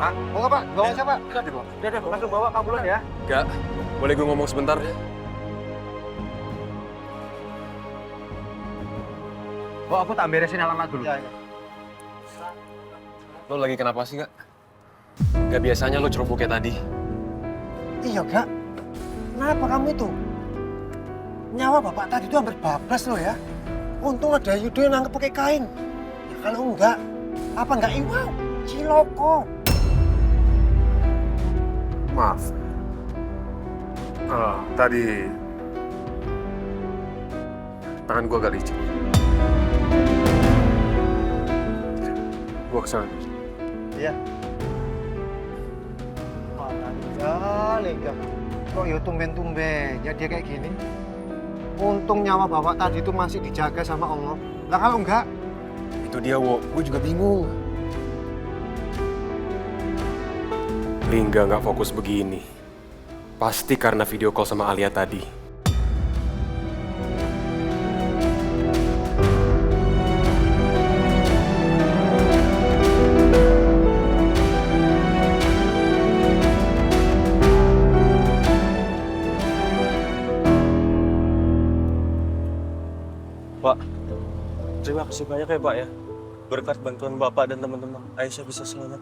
Hah? Mau nggak, Pak? Bawa siapa? Udah, langsung bawa ke ambulan ya. Enggak. Boleh gue ngomong sebentar? Oh, aku tak beresin alamat dulu. Ya. Lo lagi kenapa sih, Kak? Gak biasanya lo ceroboh kayak tadi. Iya, Kak. Kenapa kamu itu? Nyawa bapak tadi itu hampir bablas loh ya. Untung ada Yudo yang nangkep pakai kain. Ya kalau enggak, apa enggak Iwau? Ciloko. Maaf. Tadi tangan gua agak licin. Gua kesana. Iya. Lega. Kok ya tumben-tumben ya dia kayak gini. Untung nyawa bapak tadi itu masih dijaga sama Allah. Lah kalau enggak? Itu dia, Wo. Gue juga bingung. Lingga nggak fokus begini. Pasti karena video call sama Alia tadi. Pak, terima kasih banyak ya Pak ya. Berkat bantuan Bapak dan teman-teman, Aisyah bisa selamat.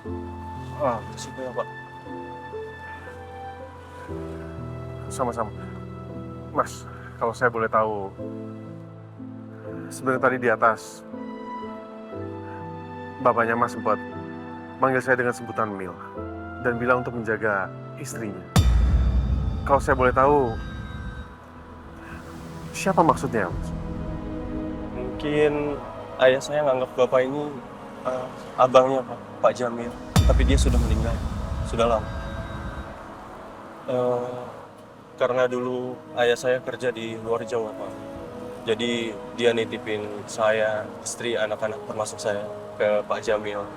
Terima kasih banyak Pak. Sama-sama. Mas, kalau saya boleh tahu, sebenarnya tadi di atas, bapaknya Mas sempat manggil saya dengan sebutan Mil dan bilang untuk menjaga istrinya. Kalau saya boleh tahu, siapa maksudnya, Mas? Mungkin ayah saya nganggap Bapak ini abangnya Pak Jamil. Tapi dia sudah meninggal, sudah lama. Karena dulu ayah saya kerja di luar Jawa, Pak. Jadi dia nitipin saya, istri, anak-anak termasuk saya ke Pak Jamil.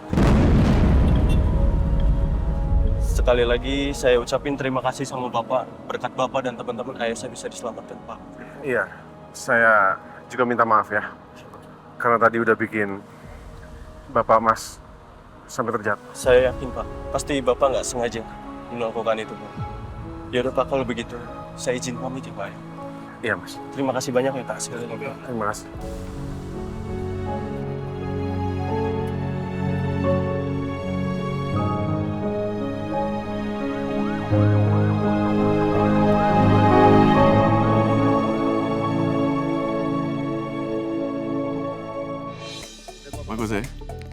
Sekali lagi saya ucapin terima kasih sama Bapak. Berkat Bapak dan teman-teman ayah saya bisa diselamatkan, Pak. Iya, saya juga minta maaf ya. Karena tadi udah bikin Bapak Mas sampai terjatuh. Saya yakin, Pak. Pasti Bapak nggak sengaja melakukan itu, Pak. Ya udah, Pak, kalau begitu saya izin pamit ya, Pak. Iya, Mas. Terima kasih banyak ya, Pak. Sekali lagi. Terima kasih. Bagus ya?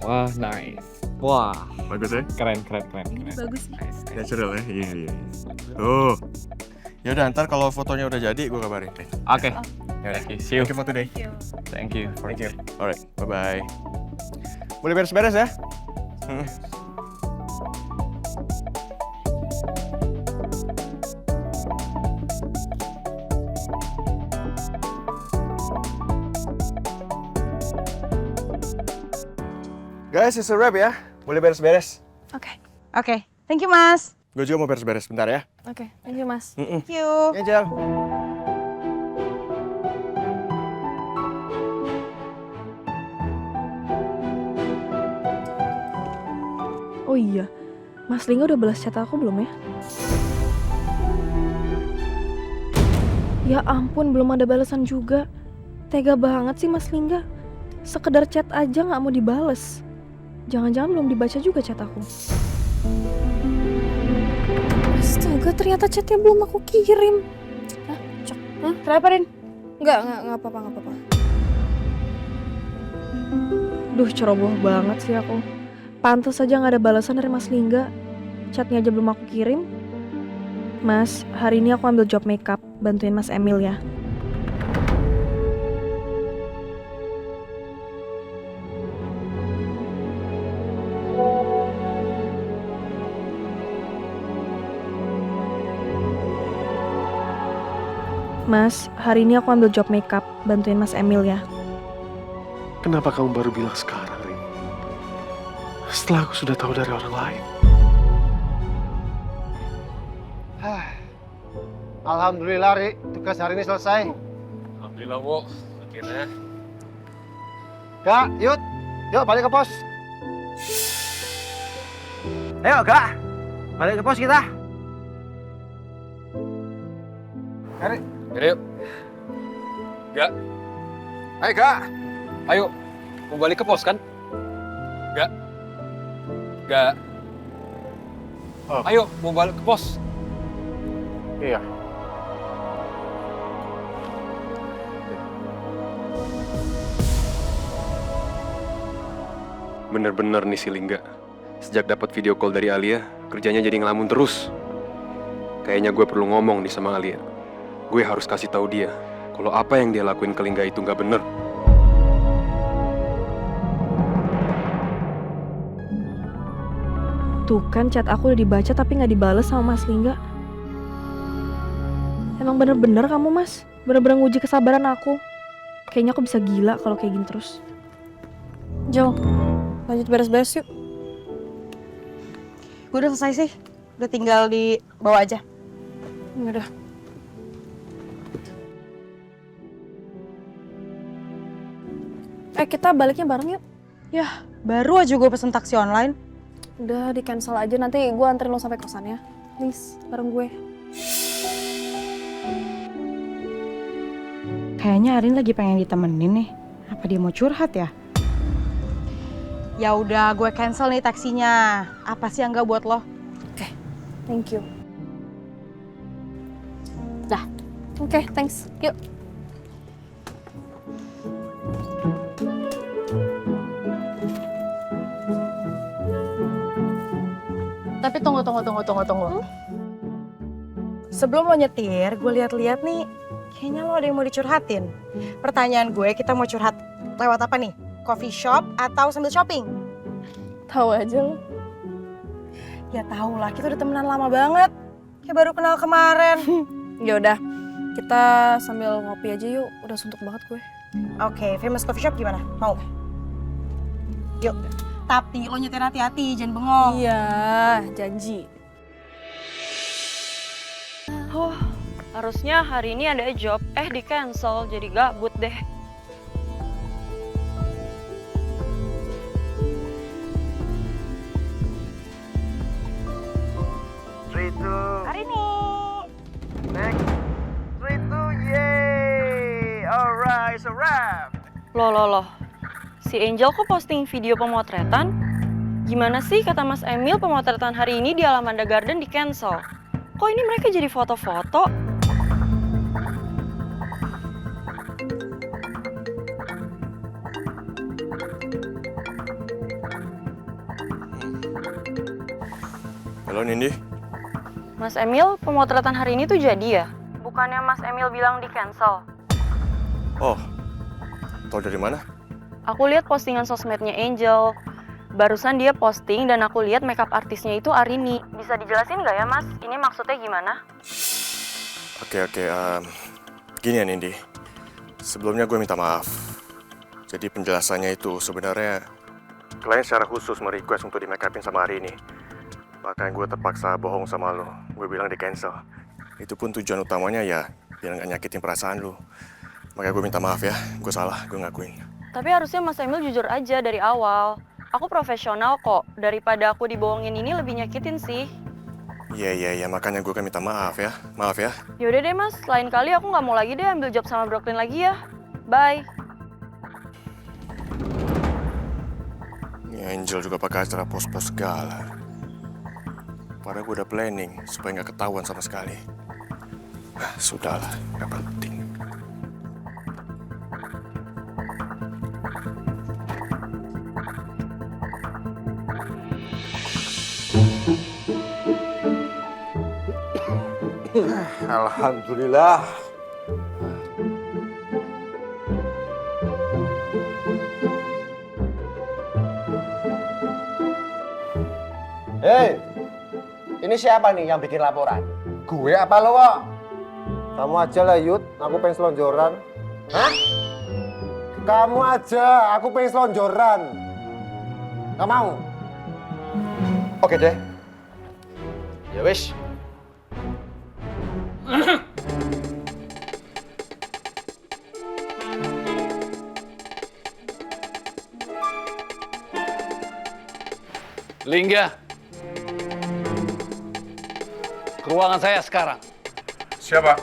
Wah, nice. Wah, Bagus ya? keren. Ini bagus nih. Natural ya? Iya. Tuh. Ya udah, ntar kalau fotonya udah jadi, gue kabarin. Oke. Ya udah, see you. Thank you for today. Thank you. Alright, bye-bye. Boleh beres-beres ya? Guys, it's a wrap ya. Boleh beres-beres. Oke. Thank you, Mas. Gue juga mau beres-beres bentar ya. Oke, thank you Mas. Thank you. Angel. Oh iya, Mas Lingga udah balas chat aku belum ya? Ya ampun, belum ada balasan juga. Tega banget sih Mas Lingga. Sekedar chat aja nggak mau dibales. Jangan-jangan belum dibaca juga chat aku. Astaga, ternyata chatnya belum aku kirim. Hah? Cok. Hah? Kenapa, Rin? Nggak apa-apa. Duh, ceroboh banget sih aku. Pantes aja nggak ada balasan dari Mas Lingga. Chatnya aja belum aku kirim. Mas, hari ini aku ambil job makeup. Bantuin Mas Emil ya. Mas, hari ini aku ambil job makeup. Bantuin Mas Emil ya. Kenapa kamu baru bilang sekarang, Rin? Setelah aku sudah tahu dari orang lain. Alhamdulillah, Ri. Tugas hari ini selesai. Alhamdulillah, Wo. Akhirnya. Kak, yuk balik ke pos. Ayo, Gak. Balik ke pos kita. Mari. Yuk. Gak. Ayo, Gak. Ayo. Mau balik ke pos kan? Gak. Gak. Ayo, mau balik ke pos. Iya. Bener-bener nih si Lingga. Sejak dapat video call dari Alia, kerjanya jadi ngelamun terus. Kayaknya gue perlu ngomong nih sama Alia. Gue harus kasih tahu dia kalau apa yang dia lakuin ke Lingga itu nggak bener. Tuh kan chat aku udah dibaca tapi nggak dibales sama Mas Lingga. Emang bener-bener kamu Mas, bener-bener nguji kesabaran aku. Kayaknya aku bisa gila kalau kayak gini terus. Jo, lanjut beres-beres yuk. Gue udah selesai sih. Udah tinggal dibawa aja. Udah. Kita baliknya bareng yuk. Yah, baru aja gue pesen taksi online. Udah di cancel aja, nanti gue anterin lo sampai kosan ya. Please, bareng gue. Kayaknya Arin lagi pengen ditemenin nih. Apa dia mau curhat ya? Ya udah, gue cancel nih taksinya. Apa sih yang nggak buat lo? Oke, thank you. Dah. Oke, thanks. Yuk. Tapi tunggu. Sebelum lo nyetir, gue lihat-lihat nih, kayaknya lo ada yang mau dicurhatin. Pertanyaan gue, kita mau curhat lewat apa nih? Coffee shop atau sambil shopping? Tahu aja lo. Ya tahu lah, kita udah temenan lama banget. Kayak baru kenal kemarin. Ya udah, kita sambil ngopi aja yuk. Udah suntuk banget gue. Oke, famous coffee shop gimana? Mau? Yuk. Tapi lo nyetir hati-hati, jangan bengong. Iya, janji. Harusnya hari ini ada job, di cancel jadi gabut deh. Arini. Next. 3, 2, yeay. Alright, so wrap. Loh. Si Angel kok posting video pemotretan? Gimana sih kata Mas Emil pemotretan hari ini di Alamanda Garden di cancel? Kok ini mereka jadi foto-foto? Halo Nindi. Mas Emil, pemotretan hari ini tuh jadi ya? Bukannya Mas Emil bilang di cancel? Oh, tau dari mana? Aku lihat postingan sosmednya Angel. Barusan dia posting dan aku lihat makeup artisnya itu Arini. Bisa dijelasin nggak ya Mas? Ini maksudnya gimana? Oke, gini ya Nindi. Sebelumnya gue minta maaf. Jadi penjelasannya itu sebenarnya klien secara khusus merequest untuk di make upin sama Arini. Bahkan gue terpaksa bohong sama lo. Gue bilang di cancel. Itu pun tujuan utamanya ya biar nggak nyakitin perasaan lo. Makanya gue minta maaf ya. Gue salah, gue ngakuin. Tapi harusnya Mas Emil jujur aja dari awal. Aku profesional kok. Daripada aku dibohongin ini lebih nyakitin sih. Iya, makanya gue kan minta maaf ya. Maaf ya. Yaudah deh Mas, lain kali aku nggak mau lagi deh ambil job sama Brooklyn lagi ya. Bye. Ini Angel juga pakai acara pos-pos segala. Padahal gue udah planning supaya nggak ketahuan sama sekali. Sudahlah, nggak penting. Alhamdulillah. Hei, ini siapa nih yang bikin laporan? Gue apa lo, Wak? Kamu aja lah, Yud. Aku pengen selonjoran. Hah? Kamu aja, aku pengen selonjoran. Gak mau? Oke deh. Ya wis. Lingga, Ke ruangan saya sekarang. Siapa?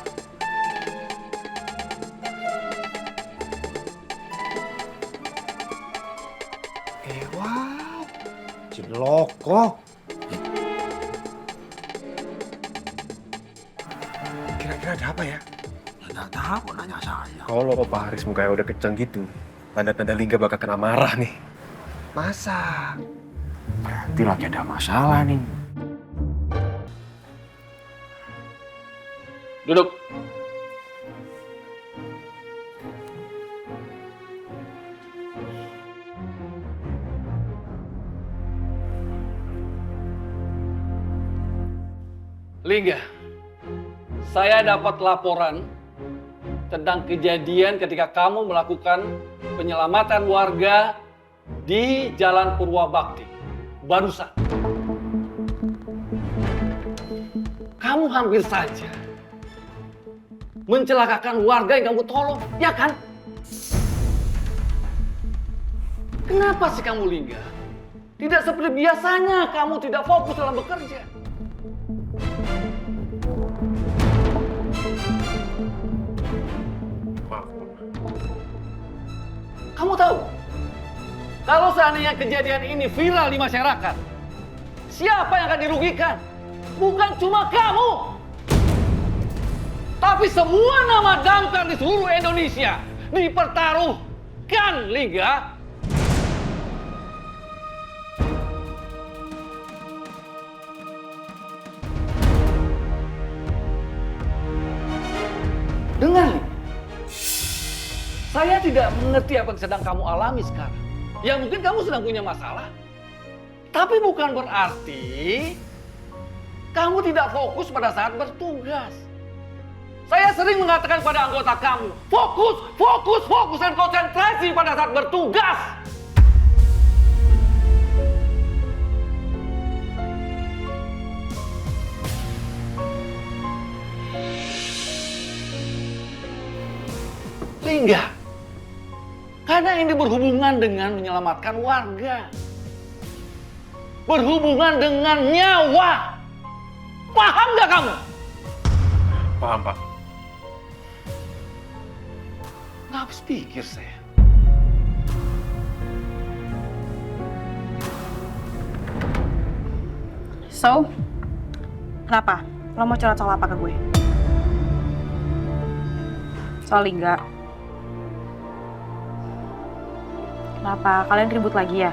Wow, ciloko. Kira-kira ada apa ya? Nggak tahu, nanya saya. Kalau Opa Haris mukanya udah kenceng gitu, tanda-tanda Lingga bakal kena marah nih. Masa? Berarti lagi ada masalah nih. Duduk. Lingga, saya dapat laporan tentang kejadian ketika kamu melakukan penyelamatan warga di Jalan Purwabakti barusan. Kamu hampir saja mencelakakan warga yang kamu tolong, ya kan? Kenapa sih kamu, Lingga? Tidak seperti biasanya kamu tidak fokus dalam bekerja. Kamu tahu, kalau seandainya kejadian ini viral di masyarakat, siapa yang akan dirugikan? Bukan cuma kamu, tapi semua nama damkar di seluruh Indonesia dipertaruhkan, Lingga. Dengar, Lingga. Saya tidak mengerti apa yang sedang kamu alami sekarang. Ya mungkin kamu sedang punya masalah. Tapi bukan berarti kamu tidak fokus pada saat bertugas. Saya sering mengatakan pada anggota kamu, fokus dan konsentrasi pada saat bertugas. Lingga. Karena ini berhubungan dengan menyelamatkan warga. Berhubungan dengan nyawa. Paham nggak kamu? Paham, Pak. Nggak habis pikir saya. So, kenapa? Lo mau curhat soal apa ke gue? Soal Lingga. Kenapa? Kalian ribut lagi ya?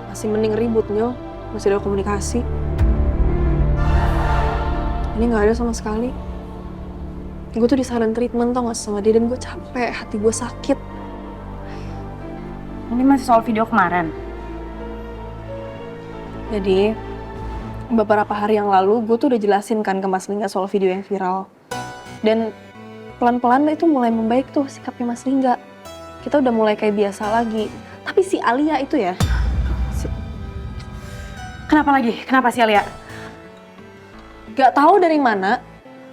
Masih mending ribut, Nyol. Masih ada komunikasi. Ini nggak ada sama sekali. Gue tuh di silent treatment tau gak sama dia, dan gue capek, hati gue sakit. Ini masih soal video kemarin? Jadi, beberapa hari yang lalu gue tuh udah jelasin kan ke Mas Lingga soal video yang viral. Dan pelan-pelan itu mulai membaik tuh sikapnya Mas Lingga. Kita udah mulai kayak biasa lagi. Tapi si Alia itu ya... Kenapa lagi? Kenapa si Alia? Gak tahu dari mana,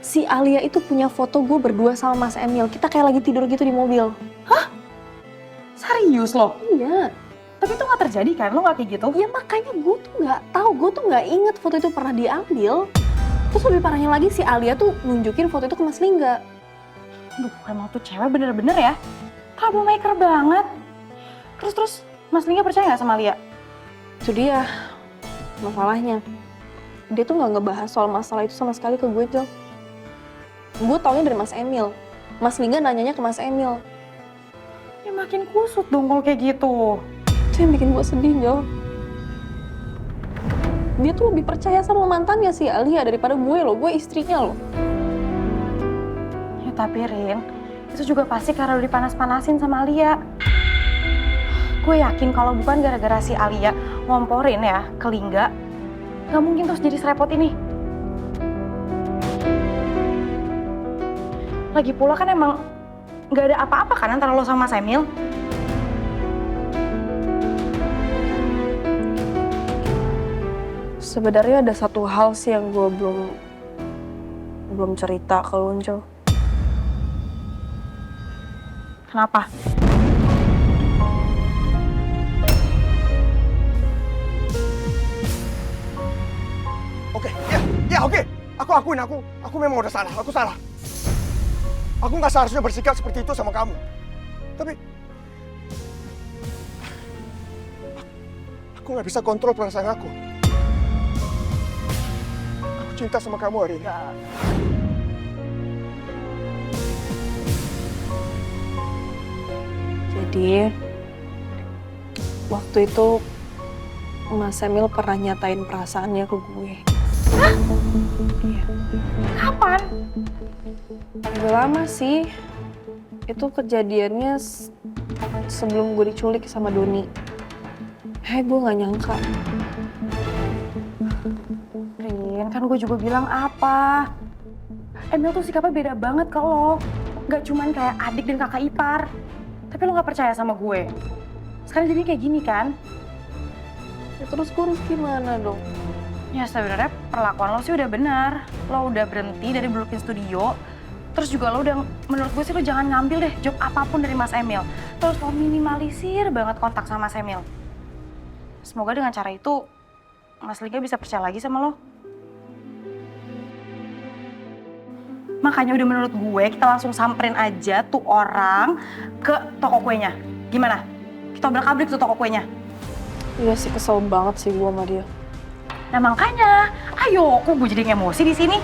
si Alia itu punya foto gue berdua sama Mas Emil. Kita kayak lagi tidur gitu di mobil. Hah? Serius lo? Iya. Tapi itu gak terjadi kan? Lo gak kayak gitu? Ya makanya gue tuh gak tahu. Gue tuh gak inget foto itu pernah diambil. Terus lebih parahnya lagi, si Alia tuh nunjukin foto itu ke Mas Lingga. Duh, emang tuh cewek bener-bener ya. Troublemaker banget. Terus Mas Lingga percaya gak sama Alia? Itu dia masalahnya. Dia tuh gak ngebahas soal masalah itu sama sekali ke gue, Jol. Gue taunya dari Mas Emil. Mas Lingga nanyanya ke Mas Emil. Ya makin kusut dong kalau kayak gitu. Itu yang bikin gue sedih, Jol. Dia tuh lebih percaya sama mantannya si Alia daripada gue loh. Gue istrinya loh. Ya tapi Rin, itu juga pasti karena udah dipanas-panasin sama Alia. Gue yakin kalau bukan gara-gara si Alia ngomporin ya ke Lingga, gak mungkin terus jadi serepot ini. Lagi pula kan emang gak ada apa-apa kan antara lo sama Mas Emil. Sebenarnya ada satu hal sih yang gue belum cerita ke lo, Jol. Kenapa? Oke, ya oke. Aku akuin aku memang udah salah, aku salah. Aku nggak seharusnya bersikap seperti itu sama kamu. Tapi aku nggak bisa kontrol perasaan aku. Aku cinta sama kamu hari ini. Jadi waktu itu Mas Emil pernah nyatain perasaannya ke gue. Hah? Iya. Kapan? Udah lama sih. Itu kejadiannya sebelum gue diculik sama Doni. Gue gak nyangka. Rin, kan gue juga bilang apa? Emil tuh sikapnya beda banget ke lo. Gak cuman kayak adik dan kakak ipar. Tapi lo gak percaya sama gue. Sekarang jadi kayak gini kan? Ya terus gue harus gimana dong? Ya sebenarnya perlakuan lo sih udah benar. Lo udah berhenti dari Brooklyn Studio. Terus juga lo udah, menurut gue sih lo jangan ngambil deh job apapun dari Mas Emil. Terus lo minimalisir banget kontak sama Mas Emil. Semoga dengan cara itu Mas Lingga bisa percaya lagi sama lo. Makanya udah menurut gue kita langsung samperin aja tuh orang ke toko kuenya. Gimana? Kita obrak-abrik tuh toko kuenya. Iya sih, kesel banget sih gue sama dia. Nah makanya, ayo kok gue jadi emosi di sini.